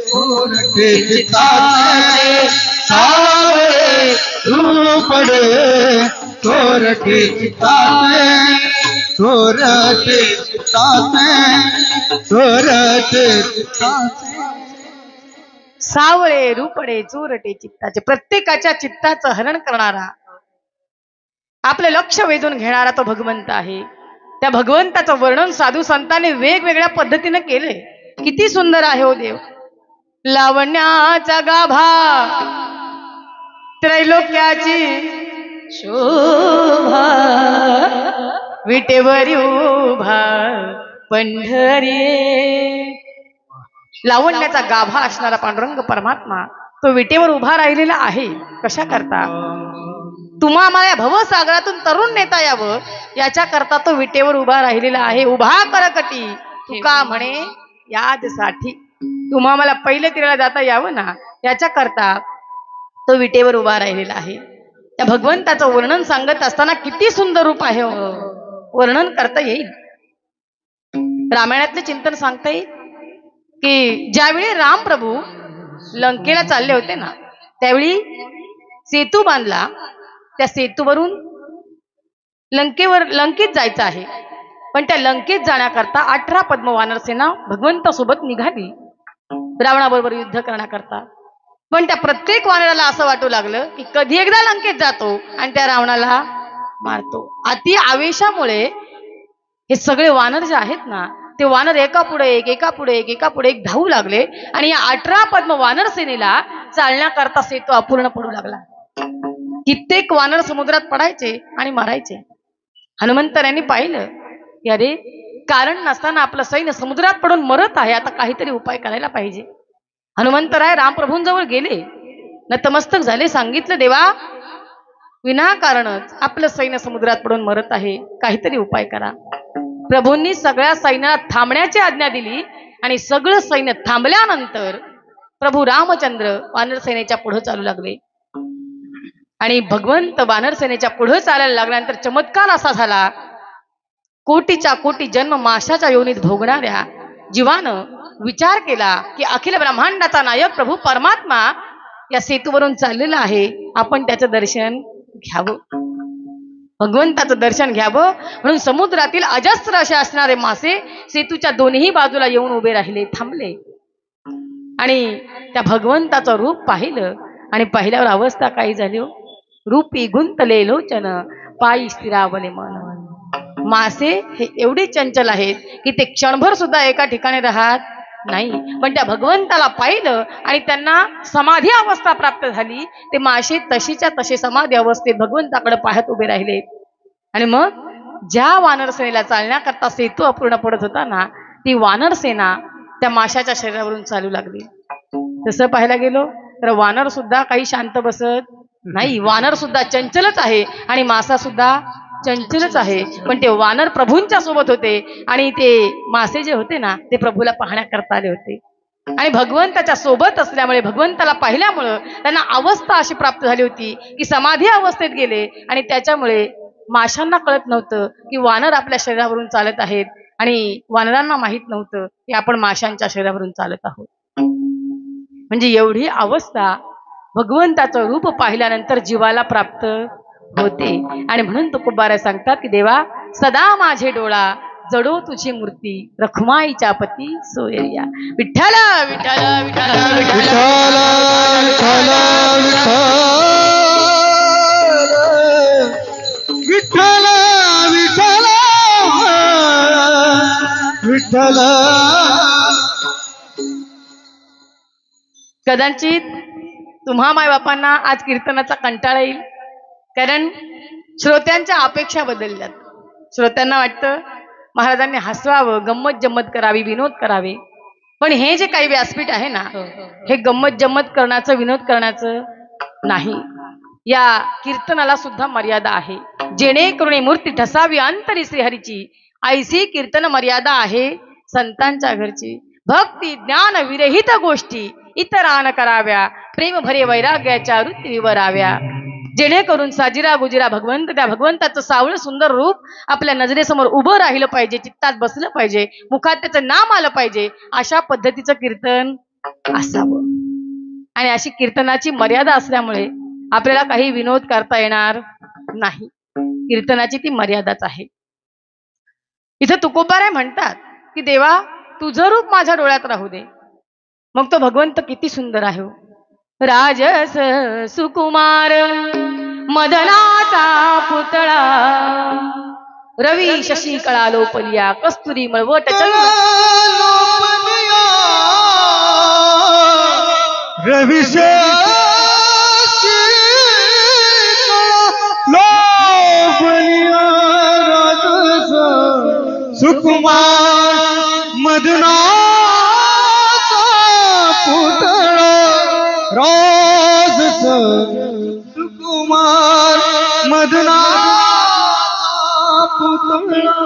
चोरटे चित्ताचे, सावळे रूपडे चोरटे चित्ताचे, चोरटे चित्ताचे, चोरटे चित्ताचे. सावळे रूपडे चोरटे चित्ताचे. प्रत्येकाच्या चित्ताचं हरण करणारा, आपलं लक्ष वेधून घेणारा तो भगवंत आहे. त्या भगवंताचं वर्णन साधू संतांनी वेगवेगळ्या पद्धतीने केले. किती सुंदर आहे हो देव. लावण्याचा गाभा त्रैलोक्याची शोभा, विटेवरी उभा पंढरी. लावण्याचा गाभा असणारा पांडुरंग परमात्मा तो विटेवर उभा राहिलेला आहे. कशा करता? तुम्हा आम्हाला भवसागरातून तरुण नेता यावं याच्या करता तो विटेवर उभा राहिलेला आहे. उभा करकटी तुका म्हणे यादसाठी. तुम्हा आम्हाला पहिले तिला जाता यावं ना याच्या करता तो विटेवर उभा राहिलेला आहे. त्या भगवंताचं वर्णन सांगत असताना किती सुंदर रूप आहे. वर्णन करता येईल. रामायणातले चिंतन सांगता येईल की ज्यावेळी राम प्रभू लंकेला चालले होते ना त्यावेळी सेतू बांधला. त्या सेतूवरून लंकेत जायचं आहे. पण त्या लंकेत जाण्याकरता 18 पद्मवानर सेना भगवंतासोबत निघाली रावणाबरोबर युद्ध करण्याकरता. पण त्या प्रत्येक वानराला असं वाटू लागलं की कधी एकदा लंकेत जातो आणि त्या रावणाला मारतो. अति आवेशामुळे हे सगळे वानर जे आहेत ना ते वानर एका पुढे एक धावू लागले आणि या 18 पद्म वानर सेनेला चालण्याकरता सेतू अपूर्ण पडू लागला. कित्येक वानर समुद्रात पडायचे आणि मरायचे. हनुमंतरायांनी पाहिलं की अरे कारण नसताना आपलं सैन्य समुद्रात पडून मरत आहे, आता काहीतरी उपाय करायला पाहिजे. हनुमंतराय रामप्रभूंजवळ गेले, नतमस्तक झाले, सांगितलं देवा विनाकारणच आपलं सैन्य समुद्रात पडून मरत आहे, काहीतरी उपाय करा. प्रभूंनी सगळ्या सैन्याला थांबण्याची आज्ञा दिली आणि सगळं सैन्य थांबल्यानंतर प्रभू रामचंद्र वानर सेनेच्या पुढे चालू लागले. आणि भगवंत वानर सेनेच्या पुढे चालायला लागल्यानंतर चमत्कार असा झाला, कोटीच्या कोटी जन्म माशाच्या योनीत भोगणाऱ्या जीवानं विचार केला की अखिल ब्रह्मांडाचा नायक प्रभू परमात्मा या सेतूवरून चाललेला आहे, आपण त्याचं दर्शन घ्यावं, भगवंताचं दर्शन घ्यावं. म्हणून समुद्रातील अजस्र असे असणारे मासे सेतूच्या दोन्ही बाजूला येऊन उभे राहिले, थांबले आणि त्या भगवंताचं रूप पाहिलं. आणि पाहिल्यावर अवस्था काही झाली हो. रूपी गुंतले लोचन पायी स्थिरावले मन. मासे हे एवढे चंचल आहेत की ते क्षणभर सुद्धा एका ठिकाणी राहत नाही, पण त्या भगवंताला पाहिलं आणि त्यांना समाधी अवस्था प्राप्त झाली. ते मासे तशीच्या तसे समाधी अवस्थेत भगवंताकडे पाहत उभे राहिले. आणि मग ज्या वानर सेनेला चालण्याकरता सेतू अपूर्ण पडत होता ना, ती वानर सेना त्या माशाच्या शरीरावरून चालू लागली. तसं पाहायला गेलो तर वानर सुद्धा काही शांत बसत नाही, वानर सुद्धा चंचलच आहे आणि मासा सुद्धा चंचलच आहे. पण ते वानर प्रभूंच्या सोबत होते आणि ते मासे जे होते ना ते प्रभूला पाहण्याकरता आले होते. आणि भगवंताच्या सोबत असल्यामुळे, भगवंताला पाहिल्यामुळं त्यांना अवस्था अशी प्राप्त झाली होती की समाधी अवस्थेत गेले. आणि त्याच्यामुळे माशांना कळत नव्हतं की वानर आपल्या शरीरावरून चालत आहेत आणि वानरांना माहित नव्हतं की आपण माशांच्या शरीरावरून चालत आहोत. म्हणजे एवढी अवस्था भगवंताचं रूप पाहिल्यानंतर जीवाला प्राप्त होते. आणि म्हणून तुकोबारा सांगतात की देवा सदा माझे डोळा जडो तुझी मूर्ती, रखुमाईच्या पती सोयरिया. विठ्ठल विठ्ठल विठ्ठल विठ्ठल विठ्ठल विठ्ठल विठ्ठल विठ्ठल. कदाचित तुम्हा मायबापांना आज कीर्तनाचा कंटाळा येईल, कारण श्रोत्यांच्या अपेक्षा बदलल्यात. श्रोत्यांना वाटतं महाराजांनी हसवावं, गंमत जम्मत करावी, विनोद करावे. पण हे जे काही व्यासपीठ आहे ना, हे गंमत जम्मत करण्याचं, विनोद करण्याचं नाही. या कीर्तनाला सुद्धा मर्यादा आहे. जेणेकरून मूर्ती ठसावी अंतरी श्रीहरीची, ऐसी कीर्तन मर्यादा आहे संतांच्या घरची. भक्ती ज्ञान विरहित गोष्टी इतरान कराव्या, प्रेम भरे वैराग्याच्या वृत्ती विवराव्या. जेणेकरून साजिरा गुजिरा भगवंत, त्या भगवंताचं सावळं सुंदर रूप आपल्या नजरेसमोर उभं राहिलं पाहिजे, चित्तात बसलं पाहिजे, मुखात त्याचं नाम आलं पाहिजे, अशा पद्धतीचं कीर्तन असावं. आणि अशी कीर्तनाची मर्यादा असल्यामुळे आपल्याला काही विनोद करता येणार नाही. कीर्तनाची ती मर्यादाच आहे. इथं तुकोबाराय म्हणतात की देवा तुझं रूप माझ्या डोळ्यात राहू दे. मग तो भगवंत किती सुंदर आहे. राजस सुकुमार मदनाचा पुतळा, रवी शशी कळा लोपलिया, कस्तुरी मळवट चंद्र रवी सुकुमार मदनाचा पुतळा, राजस सुकुमार मदनाचा पुतळा.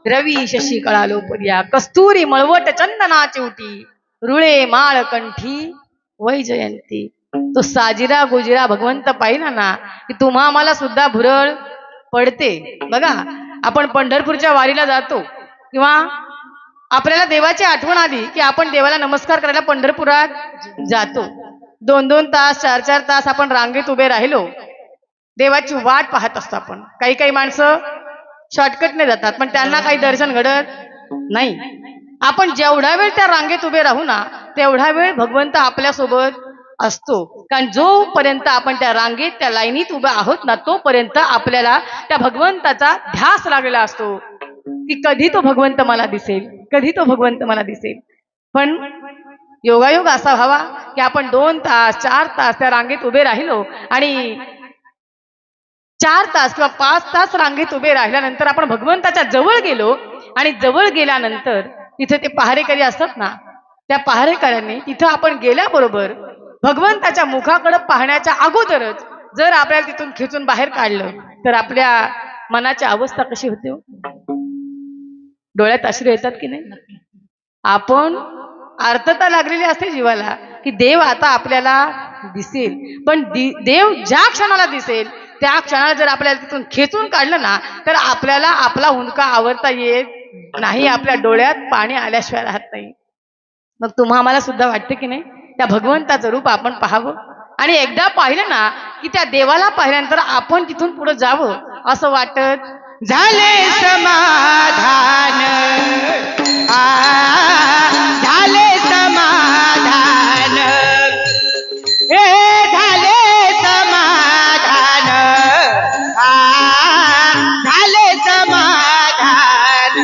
रवी शशी कळा लोपलिया, कस्तुरी मळवट चंदनाची उटी, रुळे माळ कंठी वैजयंती. तो साजिरा गुजिरा भगवंत पाहिला ना की तुम्हा आम्हाला सुद्धा भुरळ पडते. बघा आपण पंढरपूरच्या वारीला जातो किंवा आपल्याला देवाची आठवण आली की आपण देवाला नमस्कार करायला पंढरपुरात जातो. 2-2 तास 4-4 तास आपण रांगेत उभे राहिलो, देवाची वाट पाहत असतो आपण. काही काही माणसं शॉर्टकटने जातात पण त्यांना काही दर्शन घडत नाही. आपण जेवढा वेळ त्या रांगेत उभे राहू ना तेवढा वेळ भगवंत आपल्यासोबत असतो. कारण जोपर्यंत आपण त्या रांगेत त्या लाईनीत उभे आहोत ना तोपर्यंत आपल्याला त्या भगवंताचा ध्यास लागलेला असतो की कधी तो भगवंत मला दिसेल, कधी तो भगवंत मला दिसेल. पण योगायोग असा व्हावा की आपण 2 तास 4 तास त्या रांगेत उभे राहिलो आणि 4 तास किंवा 5 तास रांगेत उभे राहिल्यानंतर आपण भगवंताच्या जवळ गेलो आणि जवळ गेल्यानंतर तिथे ते पहारेकरी असतात ना, त्या पहारेकऱ्यांनी तिथं आपण गेल्याबरोबर भगवंताच्या मुखाकडे पाहण्याच्या अगोदरच जर आपल्याला तिथून खेचून बाहेर काढलं तर आपल्या मनाची अवस्था कशी होते हो? डोळ्यात अश्रू येतात की नाही? आपण आर्तता लागलेली असते जीवाला की देव आता आपल्याला दिसेल, पण देव ज्या क्षणाला दिसेल त्या क्षणाला जर आपल्याला तिथून खेचून काढलं ना तर आपल्याला आपला हुंदका आवरता येत नाही, आपल्या डोळ्यात पाणी आल्याशिवाय राहत नाही. मग तुम्हा आम्हाला सुद्धा वाटतं की नाही त्या भगवंताचं रूप आपण पाहावं आणि एकदा पाहिलं ना की त्या देवाला पाहिल्यानंतर आपण तिथून पुढे जावं असं वाटत. झाले समाधान झाले समाधान हे झाले समाधान झाले समाधान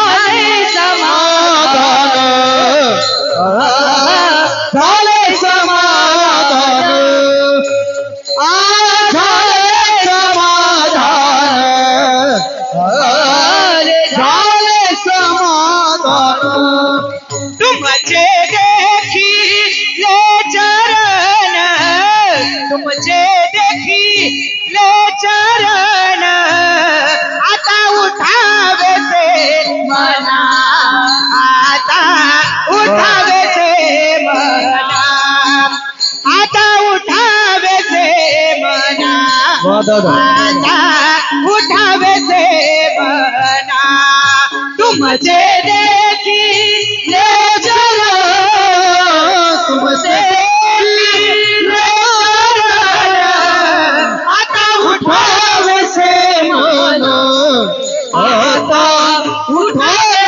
झाले समाधान झाले समाधान झाले समाधान झाले समाधान तुमचे देखिले चरण तुमचे देखिले चरण आता उठावे ते मना आता उठावे ते मना आता उठावे ते मना आता उठावे ते मना तुमचे देखिले चरण तुमचे देखिले चरण आता उठावे से मना आता उठावे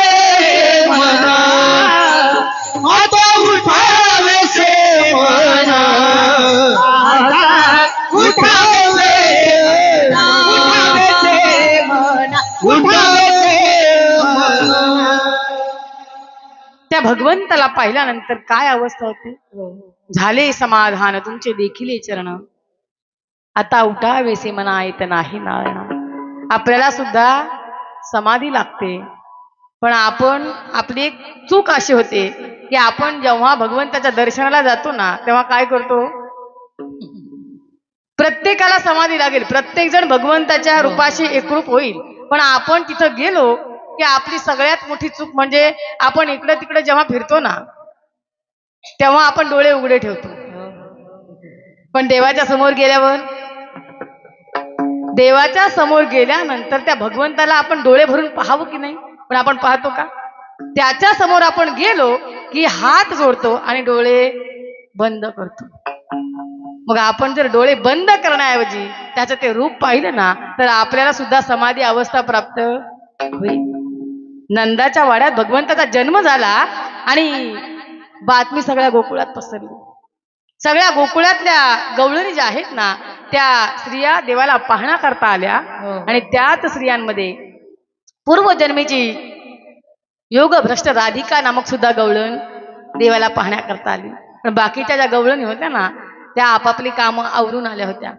मना आता उठावे से मना आता उठावे से मना उठावे से मना. त्या भगवंताला पाहिल्यानंतर काय अवस्था होते? झाले समाधान तुमचे देखील चरण आता उठावेसे मना येत नाही नारायण. आपल्याला सुद्धा समाधी लागते, पण आपण आपली एक चूक अशी होते की आपण जेव्हा भगवंताच्या दर्शनाला जातो ना तेव्हा काय करतो? प्रत्येकाला समाधी लागेल, प्रत्येक जण भगवंताच्या रूपाशी एकरूप होईल, पण आपण तिथं गेलो की आपली सगळ्यात मोठी चूक म्हणजे आपण इकडे तिकडे जेव्हा फिरतो ना तेव्हा आपण डोळे उघडे ठेवतो, पण देवाच्या समोर गेल्यानंतर त्या भगवंताला आपण डोळे भरून पाहावं की नाही? पण आपण पाहतो का? त्याच्या समोर आपण गेलो की हात जोडतो आणि डोळे बंद करतो. मग आपण जर डोळे बंद करण्याऐवजी त्याचं ते रूप पाहिलं ना तर आपल्याला सुद्धा समाधी अवस्था प्राप्त होईल. नंदाच्या वाड्यात भगवंताचा जन्म झाला आणि बातमी सगळ्या गोकुळात पसरली. सगळ्या गोकुळातल्या गवळणी ज्या आहेत ना त्या स्त्रिया देवाला पाहण्याकरता आल्या आणि त्याच स्त्रियांमध्ये पूर्वजन्मीची योगभ्रष्ट राधिका नामक सुद्धा गवळण देवाला पाहण्याकरता आली. पण बाकीच्या ज्या गवळणी होत्या ना त्या आपापली कामं आवरून आल्या होत्या,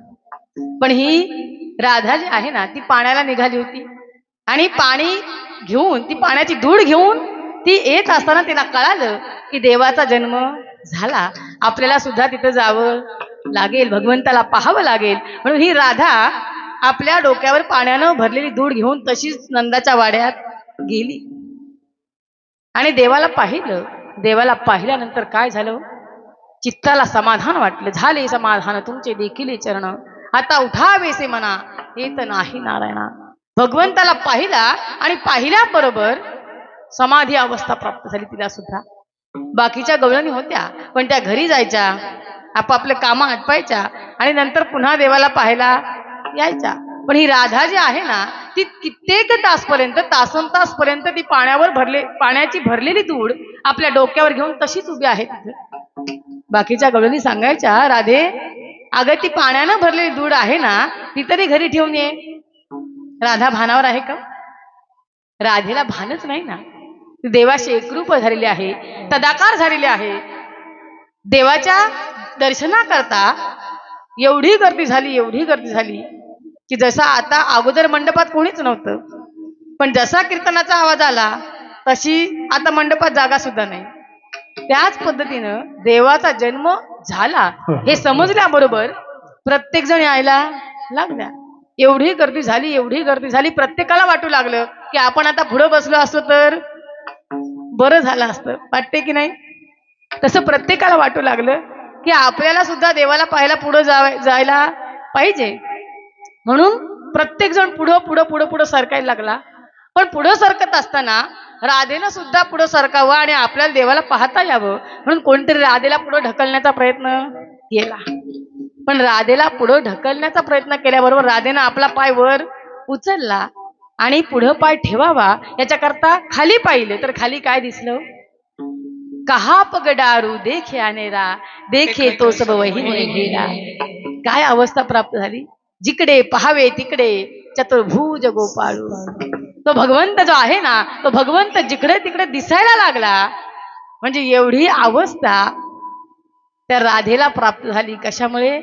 पण ही राधा जी आहे ना ती पाण्याला निघाली होती आणि पाणी घेऊन ती पाण्याची धूड घेऊन ती येत असताना तिला कळालं की देवाचा जन्म झाला, आपल्याला सुद्धा तिथं जावं लागेल, भगवंताला पाहावं लागेल. म्हणून ही राधा आपल्या डोक्यावर पाण्यानं भरलेली धूड घेऊन तशीच नंदाच्या वाड्यात गेली आणि देवाला पाहिलं. देवाला पाहिल्यानंतर काय झालं? चित्ताला समाधान वाटलं. झाले समाधान तुमचे देखील चरण आता उठावेसे मना येत नाही नारायणा. भगवंताला पाहिला आणि पाहिल्याबरोबर समाधी अवस्था प्राप्त झाली तिला सुद्धा. बाकीच्या गवळणी होत्या पण त्या घरी जायच्या, आपापले कामं आटपायच्या आणि नंतर पुन्हा देवाला पाहायला यायच्या. पण ही राधा जी आहे ना ती कित्येक तासपर्यंत तासोनतासपर्यंत ती पाण्याची भरलेली धूड आपल्या डोक्यावर घेऊन तशीच उभी आहे. बाकीच्या गवळणी सांगायच्या, राधे अगं ती पाण्यानं भरलेली धूड आहे ना ती तरी घरी ठेवून ये. राधा भानावर आहे का? राधेला भानच नाही ना. देवाशी एकरूप झालेली आहे, तदाकार झालेली आहे. देवाच्या दर्शनाकरता एवढी गर्दी झाली की जसं आता अगोदर मंडपात कोणीच नव्हतं, पण जसा कीर्तनाचा आवाज आला तशी आता मंडपात जागा सुद्धा नाही. त्याच पद्धतीनं देवाचा जन्म झाला हे समजल्याबरोबर प्रत्येक जण यायला लागल्या. एवढी गर्दी झाली, प्रत्येकाला वाटू लागलं की आपण आता पुढं बसलो असतो तर बरं झालं असतं. वाटते की नाही? तसं प्रत्येकाला वाटू लागलं की आपल्याला सुद्धा देवाला पाहायला पुढं जायला पाहिजे. म्हणून प्रत्येक जण पुढं सरकायला लागला. पण पुढं सरकत असताना राधेनं सुद्धा पुढं सरकावं आणि आपल्याला देवाला पाहता यावं म्हणून कोणतरी राधेला पुढं ढकलण्याचा प्रयत्न केला. पण राधेला पुढं ढकलण्याचा प्रयत्न केल्याबरोबर राधेनं आपला पाय वर उचलला आणि पुढं पाय ठेवावा याच्याकरता खाली पाहिलं तर खाली काय दिसलं? कहा पगडारू देखे अनेरा, देखे तो सब वही घेरा. काय अवस्था प्राप्त झाली? जिकडे पहावे तिकडे चतुर्भुज गोपाळू. तो भगवंत जो आहे ना, तो भगवंत जिकडे तिकडे दिसायला लागला. म्हणजे एवढी अवस्था त्या राधेला प्राप्त झाली. कशामुळे?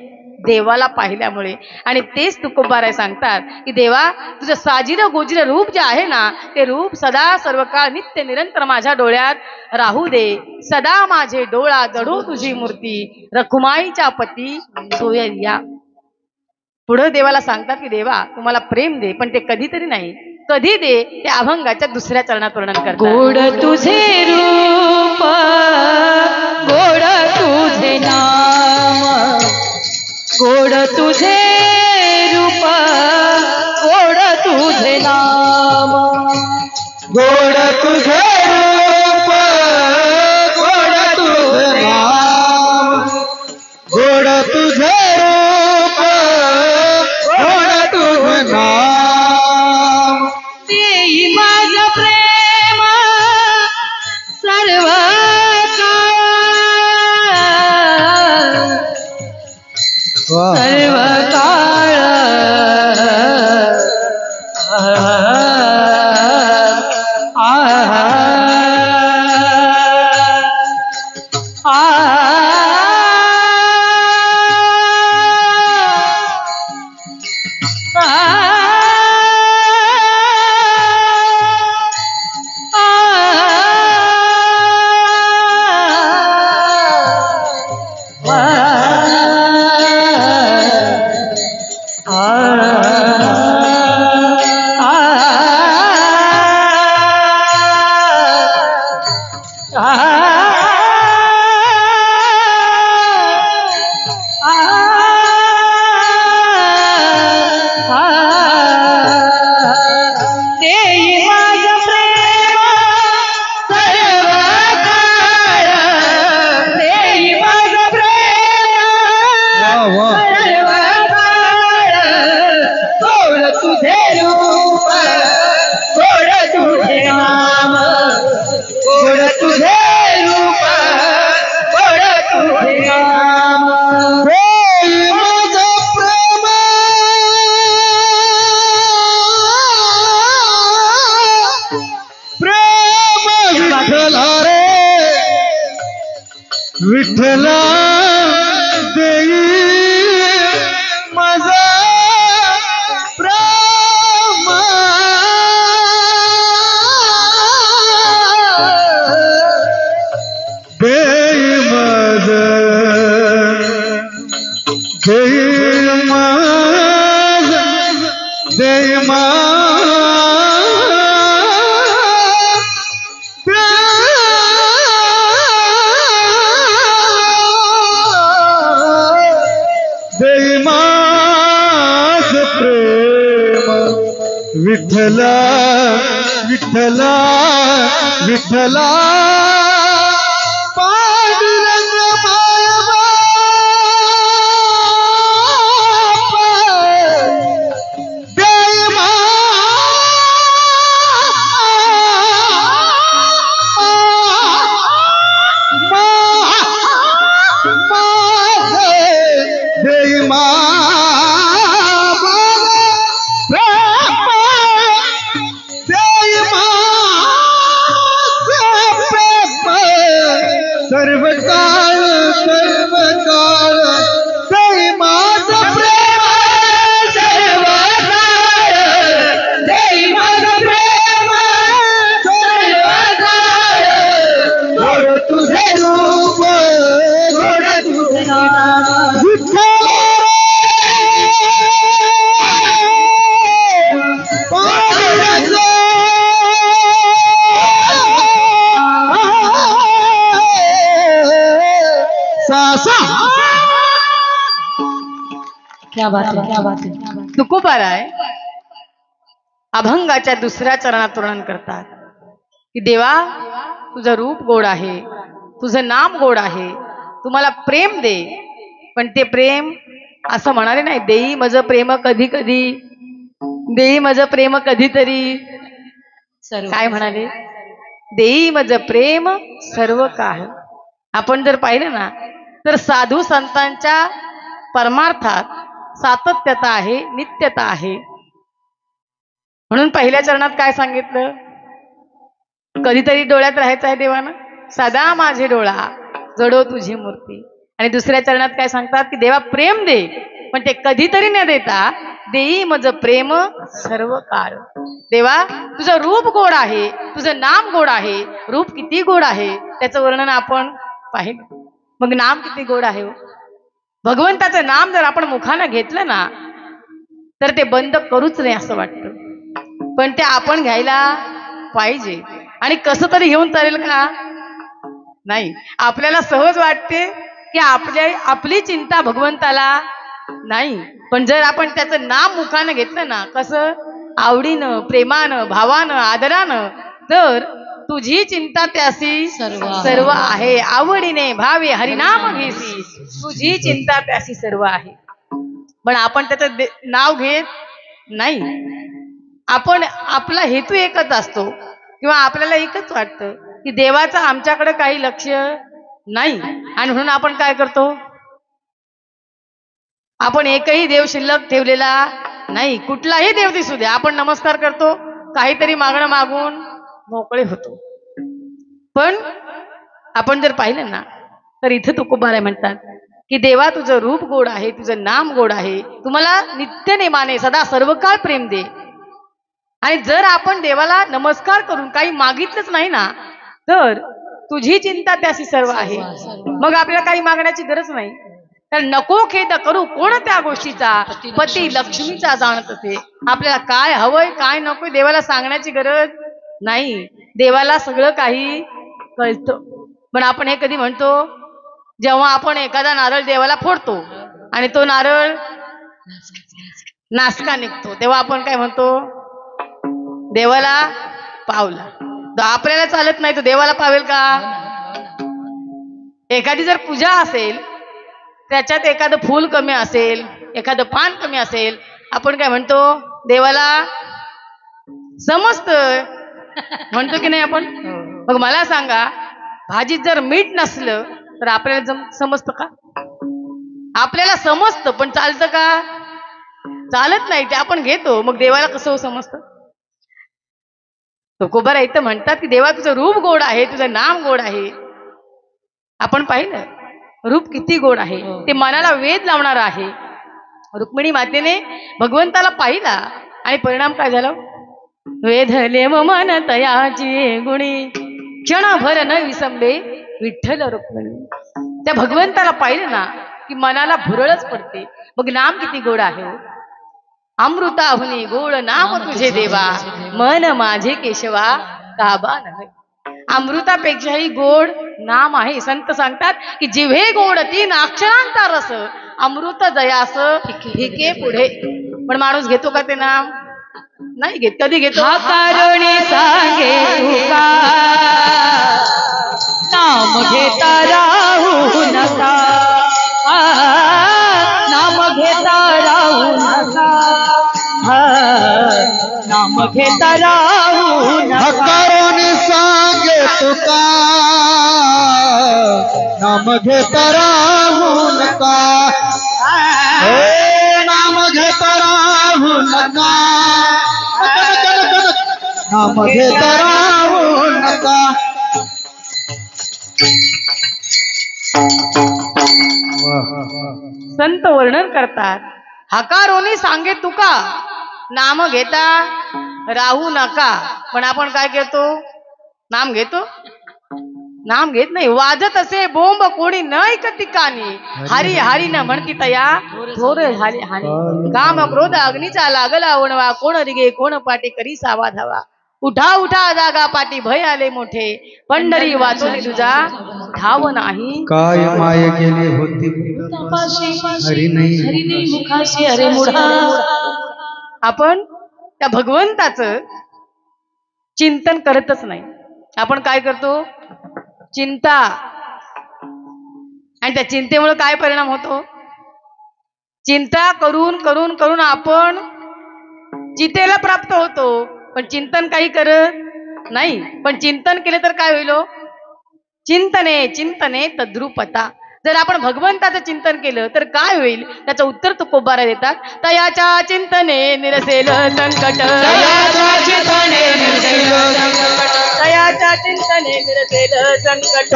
देवाला पाहिल्यामुळे. आणि तेच तुकोबाराय सांगतात की देवा तुझं साजिरं गोजिरं रूप जे आहे ना, ते रूप सदा सर्व काळ नित्य निरंतर माझ्या डोळ्यात राहू दे. सदा माझे डोळा जडो तुझी मूर्ती, रखुमाईच्या पती सोयरिया. पुढं देवाला सांगतात की देवा तुम्हाला प्रेम दे, पण ते कधीतरी नाही, कधी दे ते अभंगाच्या दुसऱ्या चरणात वर्णन करतात. गोड तुझे रूप, गोड तुझे नाम, गोड तुझे रूप, गोड तुझे नाम, गोड तुझे रूप, गोड तुझे नाम, गोड तुझे रूप, गोड तुझे नाम. देई माझं प्रेम सर्व सर्व काळ. विठ्ठला देई माझा प्रेम, देई माझा, देई माझा, देई माझा विठ्ठला विठ्ठला विठ्ठला पांडुरंग मायबाप देई प्रेम क्या बात है, क्या बात है. तुकोबाराय अभंगाच्या दुसऱ्या चरणात वर्णन करतात की देवा तुझं रूप गोड आहे, तुझं नाम गोड आहे, तुम्हाला प्रेम दे. पण ते प्रेम असं म्हणाले नाही, देई मज प्रेम कधी कधी, देई मज प्रेम कधीतरी. काय म्हणाले? देई मज प्रेम सर्व काळ. आपण जर पाहिलं ना तर साधू संतांच्या परमार्थात सातत्यता आहे, नित्यता आहे. म्हणून पहिल्या चरणात काय सांगितलं? कधीतरी डोळ्यात राहायचं आहे देवानं, सदा माझे डोळा जडो तुझी मूर्ती. आणि दुसऱ्या चरणात काय सांगतात की देवा प्रेम दे, पण ते कधीतरी न देता देई मज प्रेम सर्व काळ. देवा तुझं रूप गोड आहे, तुझं नाम गोड आहे. रूप किती गोड आहे त्याचं वर्णन आपण पाहिलं. मग नाम किती गोड आहे. भगवंताचं नाम जर आपण मुखानं घेतलं ना तर ते बंद करूच नाही असं वाटतं, पण ते आपण घ्यायला पाहिजे. आणि कसं तरी घेऊन चालेल का? नाही. आपल्याला सहज वाटते की आपली चिंता भगवंताला नाही, पण जर आपण त्याचं नाम मुखानं घेतलं ना, कसं आवडीनं, प्रेमानं, भावानं, आदरानं, तर तुझी चिंता त्यासी सर्व आहे. आवडीने भावे हरिनाम घेसी, तुझी चिंता त्यासी सर्व आहे. पण आपण त्याचं नाव घेत नाही. आपण आपला हेतू एकच असतो, किंवा आपल्याला एकच वाटतं की देवाचं आमच्याकडे काही लक्ष नाही. आणि म्हणून आपण काय करतो? आपण एकही देव शिल्लक ठेवलेला नाही. कुठलाही देव दिसू दे आपण नमस्कार करतो, काहीतरी मागणं मागून मोकळे होतो. पण आपण जर पाहिलं ना तर इथं तुकोबाराय म्हणतात की देवा तुझं रूप गोड आहे, तुझं नाम गोड आहे, तुम्हाला नित्य नेमाने सदा सर्व काळ प्रेम दे. आणि जर आपण देवाला नमस्कार करून काही मागितलंच नाही ना तर तुझी चिंता त्याशी सर्व आहे. मग आपल्याला काही मागण्याची गरज नाही. तर नको खेद करू कोण त्या गोष्टीचा, पती लक्ष्मीचा जाणत असे. आपल्याला काय हवंय काय नकोय देवाला सांगण्याची गरज नाही. देवाला सगळं काही कळतं. पण आपण हे कधी म्हणतो, जेव्हा आपण एखादा नारळ देवाला फोडतो आणि तो नारळ नासका निघतो, तेव्हा आपण काय म्हणतो? देवाला पावला. आपल्याला चालत नाही तो देवाला पावेल का? एखादी जर पूजा असेल, त्याच्यात एखादं फूल कमी असेल, एखादं पान कमी असेल, आपण काय म्हणतो? देवाला समजतं म्हणतो की नाही आपण? मग मला सांगा, भाजीत जर मीठ नसलं तर आपल्याला समजतं का? आपल्याला समजतं पण चालतं का? चालत नाही. ते आपण घेतो. मग देवाला कसं समजतं? तुकोबाराय इथं म्हणतात की देवा तुझं रूप गोड आहे, तुझं नाम गोड आहे. आपण पाहिलं रूप किती गोड आहे, ते मनाला वेध लावणार आहे. रुक्मिणी मातेने भगवंताला पाहिला आणि परिणाम काय झाला? वेधले मन तयाची गुणी, क्षणभर न विसंबे विठ्ठल रुक्मिणी. त्या भगवंताला पाहिलं ना की मनाला भुरळच पडते. मग नाम किती गोड आहे. अमृताहुनी गोड नाम तुझे देवा, मन माझे केशवा काबा नव्हे. अमृतापेक्षाही गोड नाम आहे. संत सांगतात की जिव्हे गोड तीन अक्षरांचा रस, अमृत जयास फिके पुढे. पण माणूस घेतो का ते नाम? नाही घेत. कधी घेतो? हा कारुणी सांगे तुका, नाम घेता राहू नका, नाम घेता राहू नका, नाम घेता राहू नका. कारुणी सांगे तुका, नाम घेता राहू नका, नाम घेता राहू नका, नाम घेता राहू नका. संत वर्णन करतात, हकारोनी सांगे तुका, नाम घेता राहू नका. पण आपण काय करतो? नाम घेतो? नाम घेत नाही. वाजत असे बोंब कोणी न ऐकती कानी, हरी हरी न म्हणती तया थोर हरी हानी. काम क्रोध अग्नीचा लागला ओणवा, कोण रिगे कोण पाटे करी सावा धावा. उठा उठा जागा पाठी भय आले मोठे पंढरी वाचवली तुझा ठाव नाही काय माय केली होती हरी नाही मुखाशी अरे मुढा आपण त्या भगवंताचं चिंतन करतच नाही आपण काय करतो चिंता आणि त्या चिंतेमुळे काय परिणाम होतो चिंता करून करून करून आपण चितेला प्राप्त होतो पण चिंतन काही करत नाही पण चिंतन केले तर काय होईल चिंतने चिंतने तद्रुपता जर आपण भगवंताचं चिंतन केलं तर काय होईल त्याचं उत्तर तुकोबारा देतात तयाच्या चिंतने निरसेल संकट तयाच्या चिंतने निरसेल संकट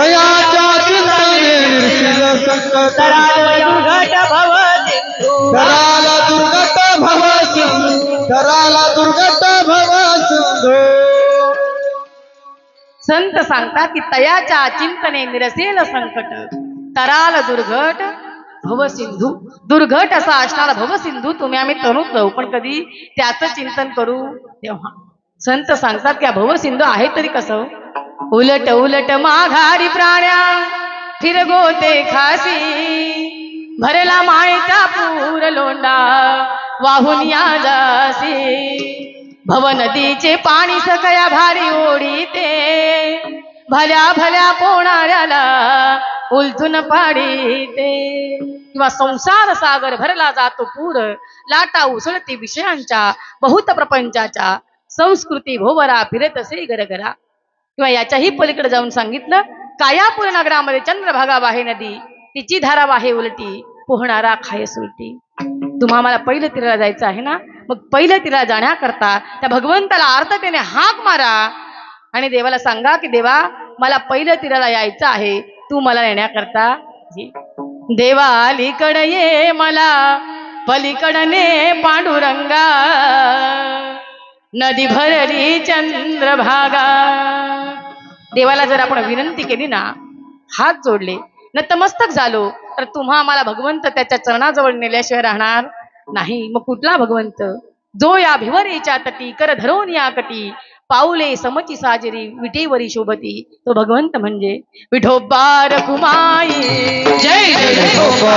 तराला दुर्गट भव सिंधू संत सांगतात की तयाच्या चिंतने निरसेल संकट तराल दुर्घट भवसिंधू दुर्घट असा असणारा भवसिंधू तुम्ही आम्ही तरुण जाऊ पण कधी त्याचं चिंतन करू तेव्हा संत सांगतात की भवसिंधू आहे तरी कसं उलट उलट माघारी प्राण्या फिरगोते खासी भरला मायचा पूर लोंडा वाहून या जासी भव नदीचे पाणी सकया भारी ओढीते भल्या भल्या पोणाऱ्याला उलथून पाडीते किंवा संसार सागर भरला जातो पूर लाटा उसळती विषयांच्या बहुत प्रपंचाच्या संस्कृती भोवरा फिरत असे गरगरा किंवा याच्याही पलीकडे जाऊन सांगितलं कायापूर नगरामध्ये चंद्रभागा वाहे नदी तिची धारा वाहे उलटी पोहणारा खाय सुलटी तुम्हा मला पहिलं तीराला जायचं आहे ना मग पहिलं तीराला जाण्याकरता त्या भगवंताला आर्ततेने हाक मारा आणि देवाला सांगा की देवा मला पहिलं तीराला यायचं आहे तू मला नेण्याकरता ये देवा अलीकडे ये मला पलीकडने पांडुरंगा नदी भरली चंद्रभागा देवाला जर आपण विनंती केली ना हात जोडले नतमस्तक झालो तर तुम्हा मला भगवंत त्याच्या चरणाजवळ नेल्याशिवाय राहणार नाही मग कुठला भगवंत जो या भिवरेच्या तटी कर धरून या कटी पाऊले समची साजरी विटेवरी शोभती तो भगवंत म्हणजे विठोबा रखुमाई जय जय विठोबा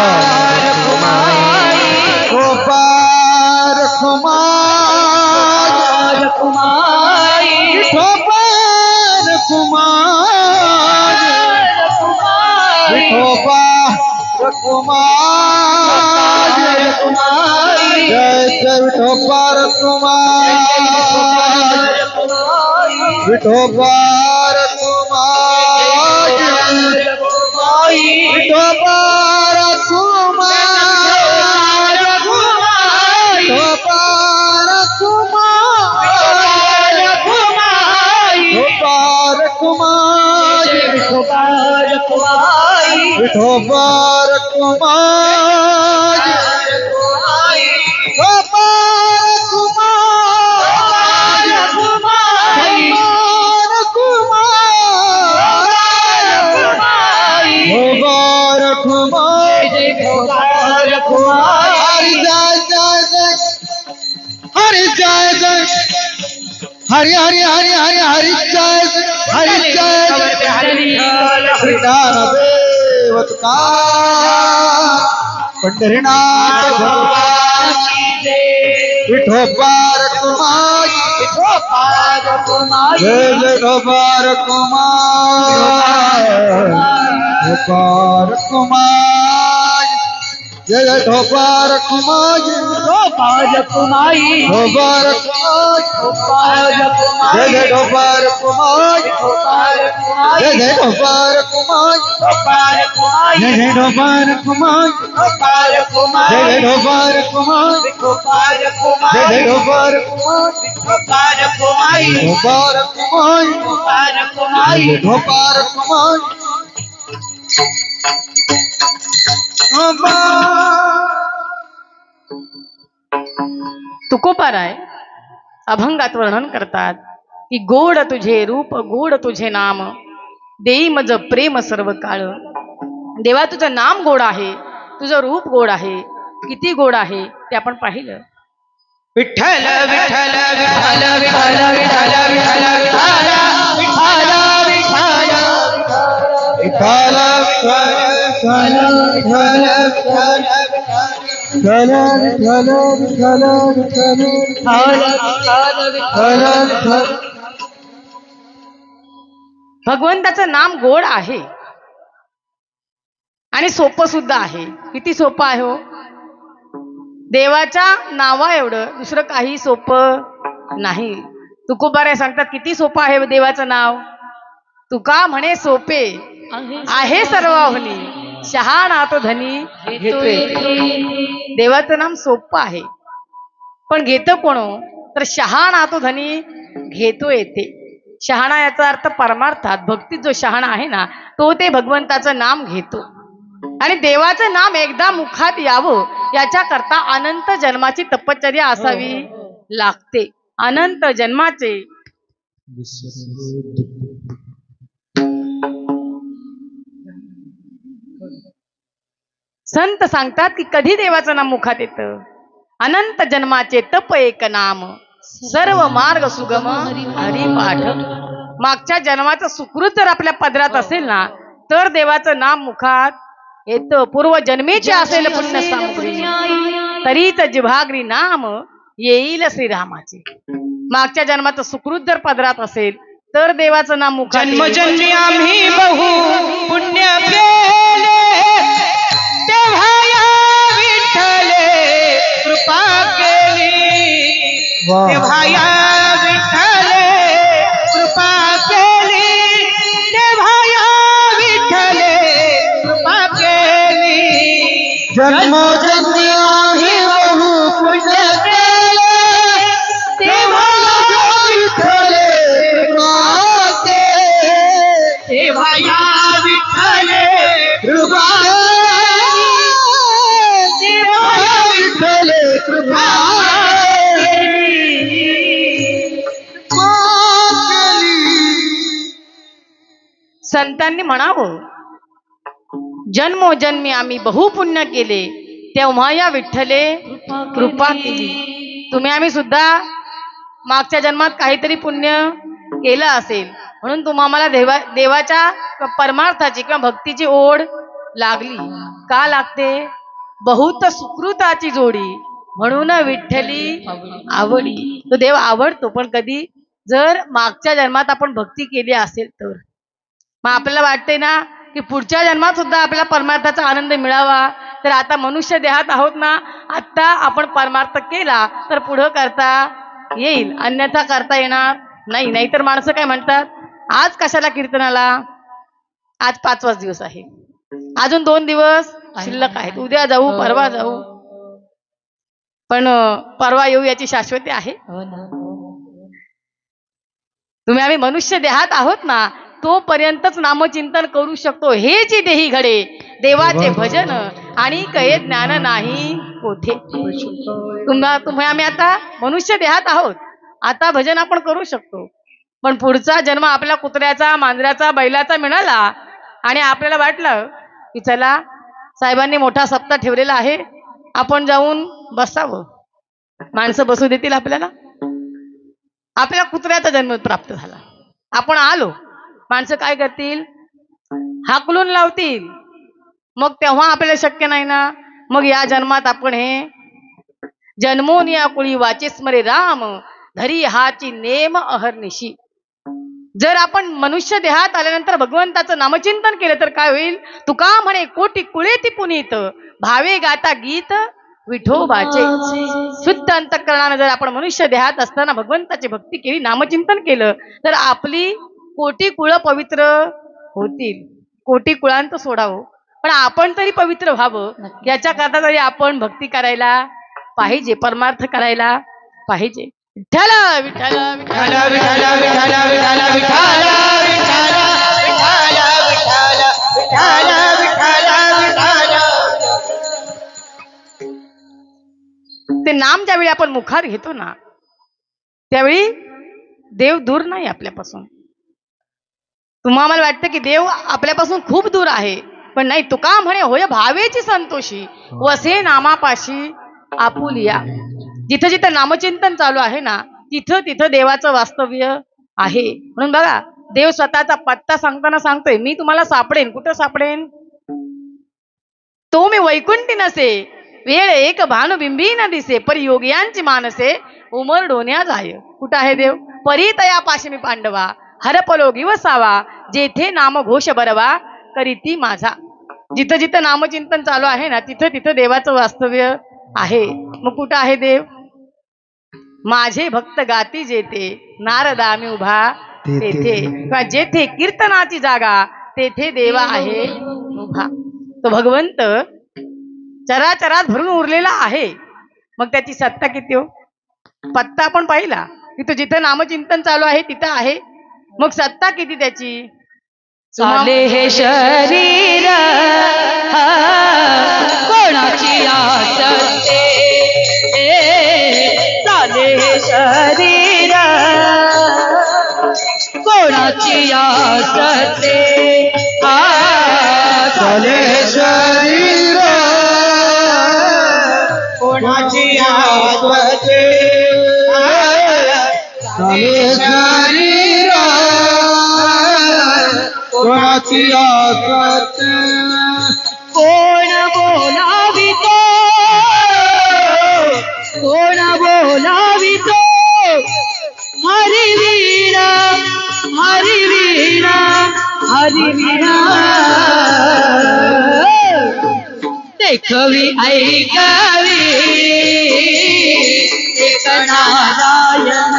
हरि हरि हरि हरि हरि जय हरि पंढरीनाथ भगवान विठोबा रखुमाई जय जय विठोबा रखुमाई जय जय विठोबा रखुमाई जय जय विठोबा रखुमाई जय जय विठोबा रखुमाई जय जय विठोबा रखुमाई जय जय विठोबा रखुमाई जय जय विठोबा रखुमाई विठोबा रखुमाई तुकोबाराय अभंगात वर्णन करतात की गोड तुझे रूप गोड तुझे नाम देई मज प्रेम सर्व काळ देवा तुझं नाम गोड आहे तुझं रूप गोड आहे किती गोड आहे ते आपण पाहिलं विठ्ठल विठ्ठल विठ्ठल विठ्ठल विठ्ठल विठ्ठल विठ्ठल विठ्ठल भगवंताचं नाम गोड आहे आणि सोपं सुद्धा आहे. किती सोपं आहे हो. देवाच्या नावा एवढं दुसरं काही सोपं नाही. तुकोबारे सांगतात किती सोपं आहे देवाचं नाव. तुका म्हणे सोपे आहे सर्वाहुनी शहाणा तो धनी घेतोय. देवाचं नाम सोपं आहे पण घेतो कोण तर शहाणा तो धनी घेतो येते. शहाणा याचा अर्थ परमार्थात भक्तीत जो शहाणा आहे ना तो ते भगवंताचं नाम घेतो. आणि देवाचं नाम एकदा मुखात यावं याच्या करता अनंत जन्माची तपश्चर्या असावी लागते. अनंत जन्माचे संत सांगतात की कधी देवाचं नाम मुखात येतं. अनंत जन्माचे तप एक नाम सर्व मार्ग सुगम हरिपाठ. मागच्या जन्माचं सुकृत जर आपल्या पदरात असेल ना तर देवाचं नाम मुखात येतं. पूर्वजन्मेचे असेल पुण्य सामग्री तरीच जिव्हाग्री नाम येईल श्रीरामाचे. मागच्या जन्माचं सुकृत जर पदरात असेल तर देवाचं नाम मुखात येईल. जन्मजन्मी आम्ही बहु पुण्य केले तेव्हा या विठ्ठले कृपा केली. तेव्हा या विठ्ठले कृपा केली. तेव्हा या विठ्ठले कृपा केली. जन्मजन्मी आम्ही बहु पुण्य केले तेव्हा विठ्ठले कृपा केली. तेव्हा या विठ्ठले कृपा संतांनी म्हणावं जन्मोजन्मी आम्ही बहुपुण्य केले तेव्हा या विठ्ठले कृपा केली. तुम्ही आम्ही सुद्धा मागच्या जन्मात काहीतरी पुण्य केलं असेल म्हणून तुम्हाला देवाच्या परमार्थाची किंवा भक्तीची ओढ लागली. का लागते. बहुत सुकृताची जोडी म्हणून विठ्ठली आवडी. तो देव आवडतो पण कधी जर मागच्या जन्मात आपण भक्ती केली असेल तर. मग आपल्याला वाटते ना की पुढच्या जन्मात सुद्धा आपल्याला परमार्थाचा आनंद मिळावा तर आता मनुष्य देहात आहोत ना आता आपण परमार्थ केला तर पुढं करता येईल अन्यथा करता येणार नाही. नाहीतर माणसं काय म्हणतात आज कशाला कीर्तनाला. आज 5वाच दिवस आहे अजून 2 दिवस शिल्लक आहेत. उद्या जाऊ परवा जाऊ पण परवा येऊ याची शाश्वती आहे. तुम्ही आम्ही मनुष्य देहात आहोत ना तोपर्यंतच नामचिंतन करू शकतो. हे जी देही घडे देवाचे भजन आणि कहे ज्ञान नाही कोठे. तुम्ही आम्ही आता मनुष्य देहात आहोत आता भजन आपण करू शकतो पण पुढचा जन्म आपल्या कुत्र्याचा मांजराचा बैलाचा मिळाला आणि आपल्याला वाटलं की चला साहेबांनी मोठा सप्ताह ठेवलेला आहे आपण जाऊन बसावं. माणसं बसू देतील आपल्याला. आपल्या कुत्र्याचा जन्म प्राप्त झाला आपण आलो माणसं काय करतील हाकलून लावतील. मग तेव्हा आपल्याला शक्य नाही ना. मग या जन्मात आपण हे जन्मोन या कुळी वाचे स्मरे राम धरी हाची नेम अहर्निशी. जर आपण मनुष्य देहात आल्यानंतर भगवंताचं नामचिंतन केलं तर काय होईल. तुका म्हणे कोटी कुळे ती पुनीत भावे गाता गीत विठोबाचे. शुद्ध अंतःकरणाने जर आपण मनुष्य देहात असताना भगवंताची भक्ती केली नामचिंतन केलं तर आपली कोटी कुळ पवित्र होतील. कोटी कुळांत सोडावं पण आपण तरी पवित्र व्हावं याच्या करता तरी आपण भक्ती करायला पाहिजे परमार्थ करायला पाहिजे. विठ्ठल विठ्ठल विठ्ठल विठ्ठल विठ्ठल विठ्ठल विठ्ठल ते नाम ज्यावेळी आपण मुखात घेतो ना त्यावेळी देव दूर नाही आपल्यापासून. तुम्हाला वाटतं की देव आपल्यापासून खूप दूर आहे पण नाही. तुका म्हणे होय भावेची संतोषी वसे नामापाशी आपुलिया. जिथं जिथं नामचिंतन चालू आहे ना तिथं तिथं देवाचं वास्तव्य आहे. म्हणून बघा देव स्वतःचा पत्ता सांगताना सांगतोय मी तुम्हाला सापडेन. कुठं सापडेन? तो मी वैकुंठी नसे वेळ एक भानुबिंबी न दिसे पर योगियांची मानसे उमर डोन्या जाय. कुठं आहे देव? परितया पाशिमी पांडवा हरपलोगी वसावा जेथे नाम घोष बरवा करीती माझा. जिथं जिथं नामचिंतन चालू आहे ना तिथं तिथं देवाचं वास्तव्य आहे. मग कुठं आहे देव? माझे भक्त गाती जेथे नारदा मी उभा तेथे, किंवा जेथे कीर्तनाची जागा तेथे देवा आहे उभा. तो भगवंत चराचरात भरून उरलेला आहे. मग त्याची सत्ता किती हो? पत्ता आपण पाहिला. तिथं जिथं नामचिंतन चालू आहे तिथं आहे. मग सत्ता किती त्याची? चाले हे शरीर कोणाची आसते, चाले हे शरीर कोणाची आसते, चाले शरीर कोणाची आसते, चाले शरीर कोणाची आसते. कोण बोलावितो, कोण बोलावितो, हरिवीणा हरिवीणा हरिवीणा देखवी ऐकावी एक नारायण,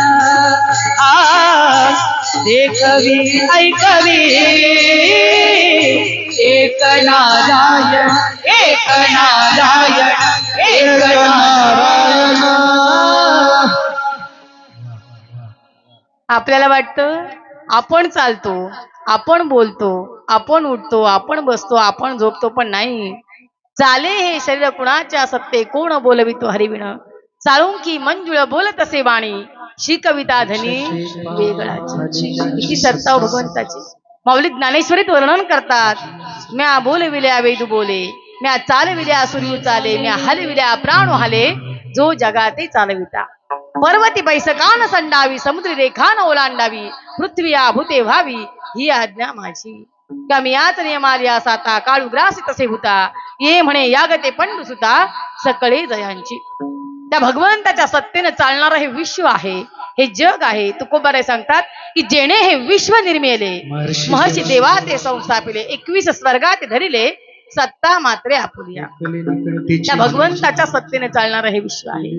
देखवी ऐकवी एक नारायण, एक नारायण, एक नारायण. आपल्याला वाटतं आपण चालतो, आपण बोलतो, आपण उठतो, आपण बसतो, आपण झोपतो, पण नाही. चाले हे शरीर कुणाच्या सत्ते कोण बोलवितो हरिविण, चालून की मंजुळ बोलत असे वाणी श्री कविता धनी वेगळाची. किती सत्ता भगवंताची. माऊली ज्ञानेश्वरीत वर्णन करतात. म्या बोलविल्या वेदू बोले, म्या चालविल्या सूर्यू चाले, म्या हलविल्या प्राण हाले, जो जगाते चालविता. पर्वती बैसकान संडावी, समुद्री रेखान ओलांडावी, पृथ्वी आभूते व्हावी ही आज्ञा माझी. का मी याच नियमालिया साता, काळू ग्रासी तसे हुता, ये म्हणे यागते पंडू सुता, सकळे जयांची. त्या भगवंताच्या सत्तेने चालणारं हे विश्व आहे, हे जग आहे. तुकोबाराय सांगतात की जेणे हे विश्व निर्मिले, महर्षी देवा ते संस्थापिले, 21 स्वर्गात धरिले, सत्ता मात्रे आपुलिया. त्या भगवंताच्या सत्तेने चालणारं हे विश्व आहे.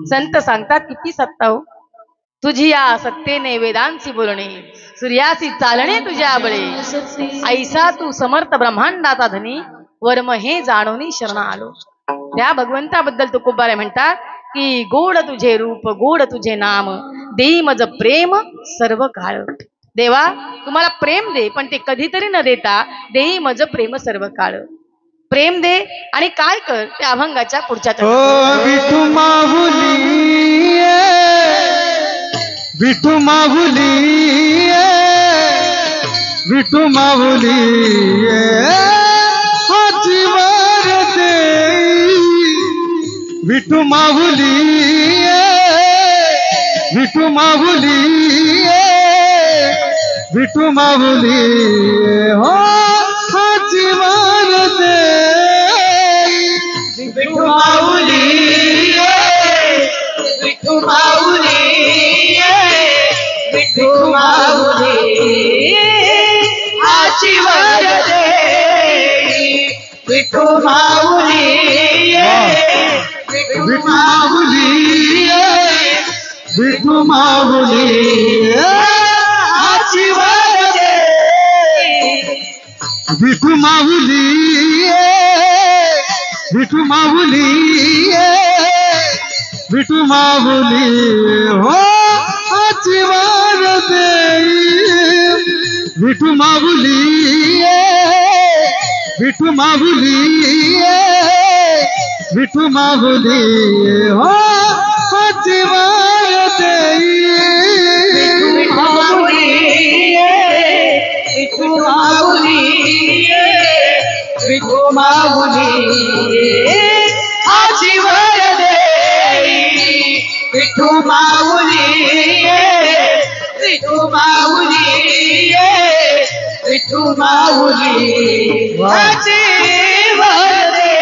संत सांगतात किती सत्ता हो तुझी या सत्तेने, वेदांची बोलणे, सूर्यासी चालणे तुझ्या बळे, ऐसा तू समर्थ ब्रह्मांडाचा धनी, वर्म हे जाणूनी शरण आलो. त्या भगवंताबद्दल तुकोबाराय म्हणतात की गोड तुझे रूप, गोड तुझे नाम, देई मज प्रेम सर्व काळ. देवा तुम्हाला प्रेम दे, पण ते कधीतरी न देता देई मज प्रेम सर्व काळ. प्रेम दे आणि काय कर ते अभंगाच्या पुढच्या विठू माहुली, विठू माहुली, विठू माहुली हाची वार दे, विठू माहुली, विठू माहुली, विठू माहुली हो हाची वार दे, विठू माऊली, विठू माऊली, विठू माऊली आची वर दे, विठू माऊली, विठू माऊली, विठू माहुली आची वर दे, विठू माहुली, विठू माहुली, विठू माहुली हो हाची वार दे, विठू माहुली, विठू माहुली, विठू माहुली हो हाची वार दे, विठू माऊली, विठू माऊली, विठू माऊली आची वर दे, विठू माऊली विठू माऊली विठू माऊली वाचे वरदे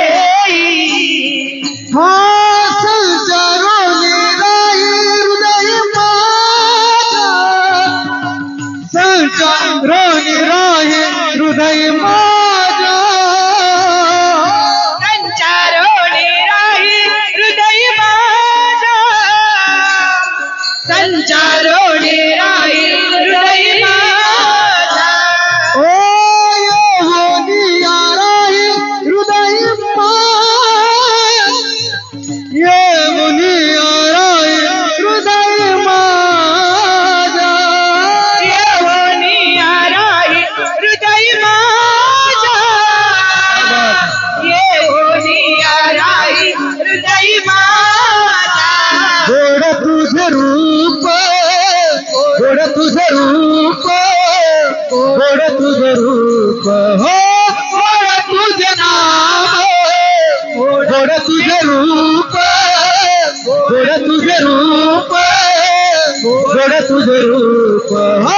संचारोनी राही हृदय माझा संचारोनी राही हृदय माझा संचारोनी राही हृदय माझा ओ येवनिया राही हृदय माझा येवनिया राही हृदय माझा येवनिया राही हृदय माझा येवनिया राही हृदय माझा गोड तुझे रूप गोड तुझे रूप गोड तुझे रूप हो गोड तुझे नाम गोड तुझे रूप गोड तुझे रूप गोड तुझे रूप हो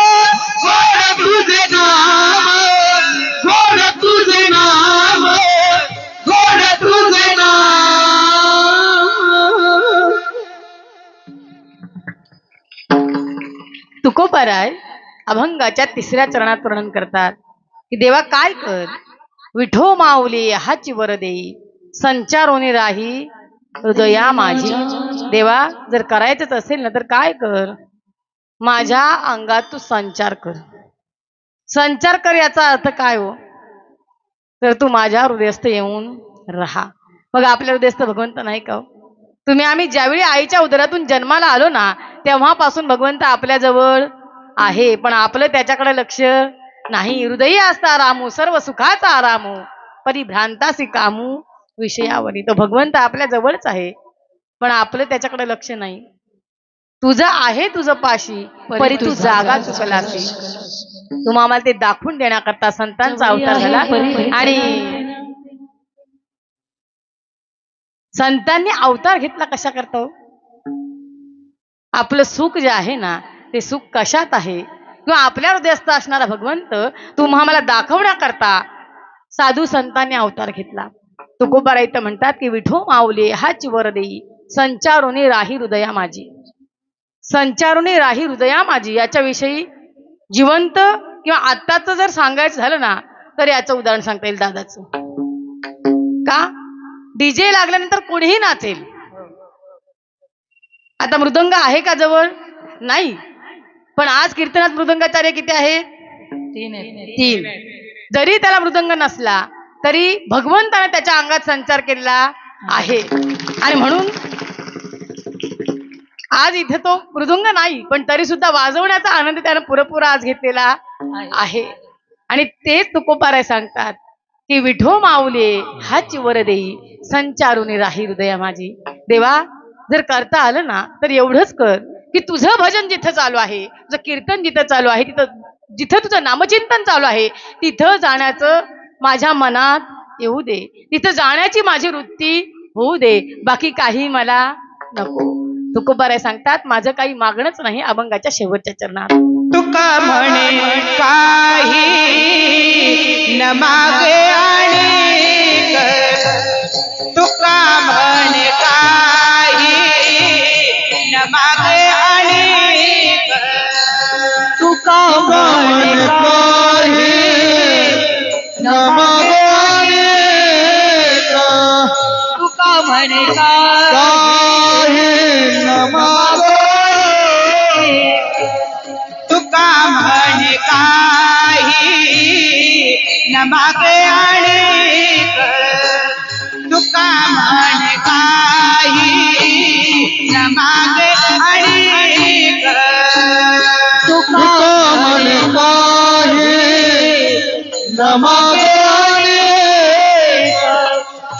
गोड तुझे नाम गोड तुझे नाम गोड तुझे नाम. तुकोबाराय अभंगाच्या 3ऱ्या चरणात वर्णन करतात की देवा काय कर विठो माऊली हाची वर देई संचारोनी राही हृदया माझी. देवा जर करायचंच असेल ना तर काय कर माझ्या अंगात तू संचार कर. संचार कर याचा अर्थ काय हो तर तू माझ्या हृदयस्थ येऊन राहा. मग आपल्या हृदयस्थ भगवंत नाही का हो? तुम्ही आम्ही ज्यावेळी आईच्या उदरातून जन्माला आलो ना तेव्हापासून भगवंत आपल्या जवळ आहे पण आपलं त्याच्याकडे लक्ष नाही. हृदयी असता रामू सर्व सुखाचा आरामू परिभ्रांतासी कामू विषयावरी. तो भगवंत आपल्या जवळच आहे पण आपलं त्याच्याकडे लक्ष नाही. तुझं आहे तुझं पाशी परी तू जागा चुकलासी. तुम्हा आम्हाला ते दाखवून देण्याकरता संतांचा अवतार झाला आणि संतांनी अवतार घेतला कशा करता हो? आपलं सुख जे आहे ना ते सुख कशात आहे किंवा आपल्या हृदयस्थ असणारा भगवंत तुम्हा आम्हाला दाखवण्याकरता साधू संतांनी अवतार घेतला. तुकोबाराय इथं म्हणतात की विठो माऊली हाची वर देई संचारोनी राही हृदया माझी. संचारोनी राही हृदया माझी याच्याविषयी जिवंत किंवा आत्ताच जर सांगायचं झालं ना तर याचं उदाहरण सांगता येईल दादाचं. का डीजे लागल्यानंतर कोणीही नाचेल. आता मृदंग आहे का जवळ नाही पण आज कीर्तनात मृदंगाचार्य किती आहेत 3. जरी त्याला मृदंग नसला तरी भगवंताने त्याच्या अंगात संचार केलेला आहे आणि म्हणून आज इथे तो मृदंग नाही पण तरी सुद्धा वाजवण्याचा आनंद त्यानं पुरेपूर आज घेतलेला आहे. आणि तेच तुकोबाराय सांगतात की विठो माऊले हाची वर देई संचारुनी राही हृदया माझी. देवा जर करता आलं ना तर एवढंच कर की तुझं भजन जिथं चालू आहे तुझं कीर्तन जिथं चालू आहे जिथं तुझं नामचिंतन चालू आहे तिथं जाण्याचं माझ्या मनात येऊ दे. तिथं जाण्याची माझी वृत्ती होऊ दे. बाकी काही मला नको. तुकोबाराय सांगतात माझं काही मागणंच नाही अभंगाच्या शेवटच्या चरणात. तुका म्हणे काही न मागे आणि तुका म्हणे काही न मागे आणि तुका म्हणे काही न मागे तुका म्हणे काही न मागे तुका म्हणे काही न मागे आणि तुका म्हणे काही न मागे आणि तुका म्हणे काही न मागे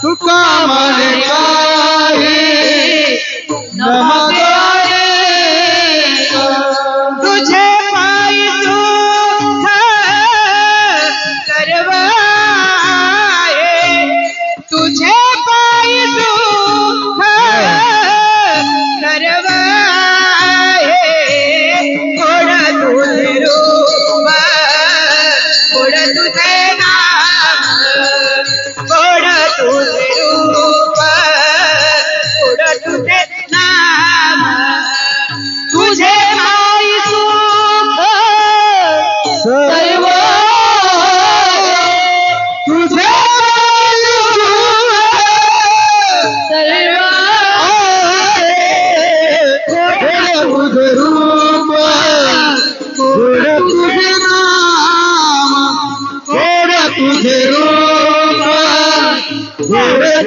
तुका म्हणे काही न मागे तुझे पायी दुःख सर्व आहे तुझे पायी दुःख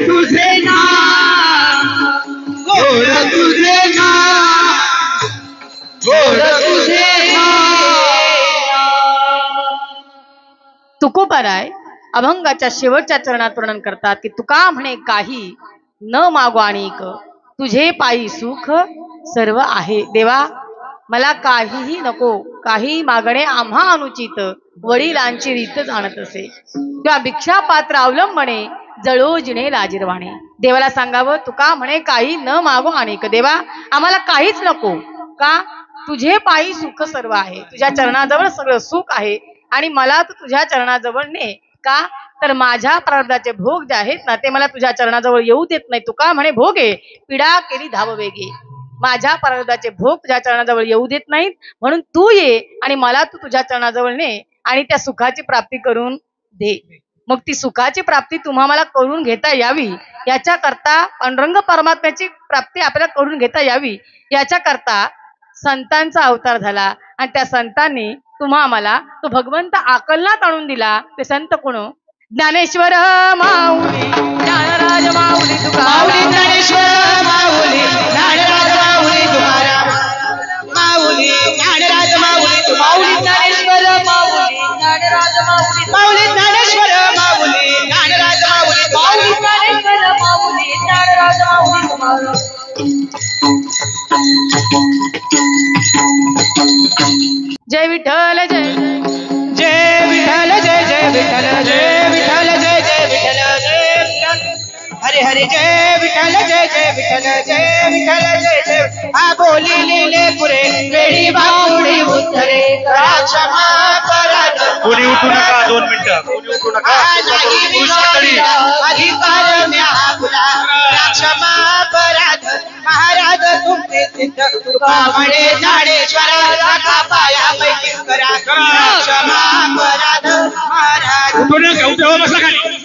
तुझे नाम गोड तुझे नाम गोड तुझे तुकोबाराय अभंगाच्या शेवटच्या चरणात वर्णन करतात की तुका म्हणे काही न मागो आणिक तुझे पायी सुख सर्व आहे. देवा मला काहीही नको, काही मागणे आम्हा अनुचित वडिलांची रीत जाणत असे किंवा भिक्षा पात्र अवलंबणे जळो जिणे लाजिरवाणे. देवाला सांगावं तुका म्हणे काही न मागो आणिक. देवा आम्हाला काहीच नको, का तुझे पायी सुख सर्व आहे, तुझ्या चरणाजवळ सगळं सुख आहे आणि मला तू तुझ्या चरणाजवळ ने. का तर माझ्या प्रारब्धाचे भोग जे आहेत ना ते मला तुझ्या चरणाजवळ येऊ देत नाही. तुका म्हणे भोगे पिडा केली धाव वेगे. माझ्या प्रारब्धाचे भोग तुझ्या चरणाजवळ येऊ देत नाहीत, म्हणून तू ये आणि मला तू तुझ्या चरणाजवळ ने आणि त्या सुखाची प्राप्ती करून दे. मग ती सुखाची प्राप्ती तुम्हा मला करून घेता यावी याच्या करता पांडुरंग परमात्म्याची प्राप्ती आपल्याला करून घेता यावी याच्या करता संतांचा अवतार झाला आणि त्या संतांनी तुम्हा आम्हाला तो भगवंत आकलनात आणून दिला. ते संत कोण? ज्ञानेश्वर माऊली ज्ञानराज माऊली तुकाराम. ज्ञानेश्वर माऊली ज्ञानराज माऊली तुकाराम माऊली ज्ञानराज माऊली तुकाराम ज्ञानेश्वर माऊली ज्ञानराज माऊली माऊली ज्ञानेश्वर माऊली ज्ञानराज माऊली माऊली ज्ञानेश्वर माऊली ज्ञानराज माऊली तुकाराम. जय विठ्ठल जय जय विठ्ठल जय जय विठ्ठल जय विठ्ठल जय जय विठ्ठल जय विठ्ठल हरे हरे जय विठ्ठल जय जय विठ्ठल जय विठ्ठल जय जय. हा बोली लिले पुरे वेळी बापुडी उत्तरे करा क्षमा पराध. कोणी उठू नका, 2 मिनिटं कोणी उठू नका. अधिकार म्यापुला क्षमा पराध. महाराज तुमचे सिद्ध तुका म्हणे ज्ञानेश्वरा का पाया पैकी करा क्षमा पराध. महाराज उठू नका, उठवा बसा खाली.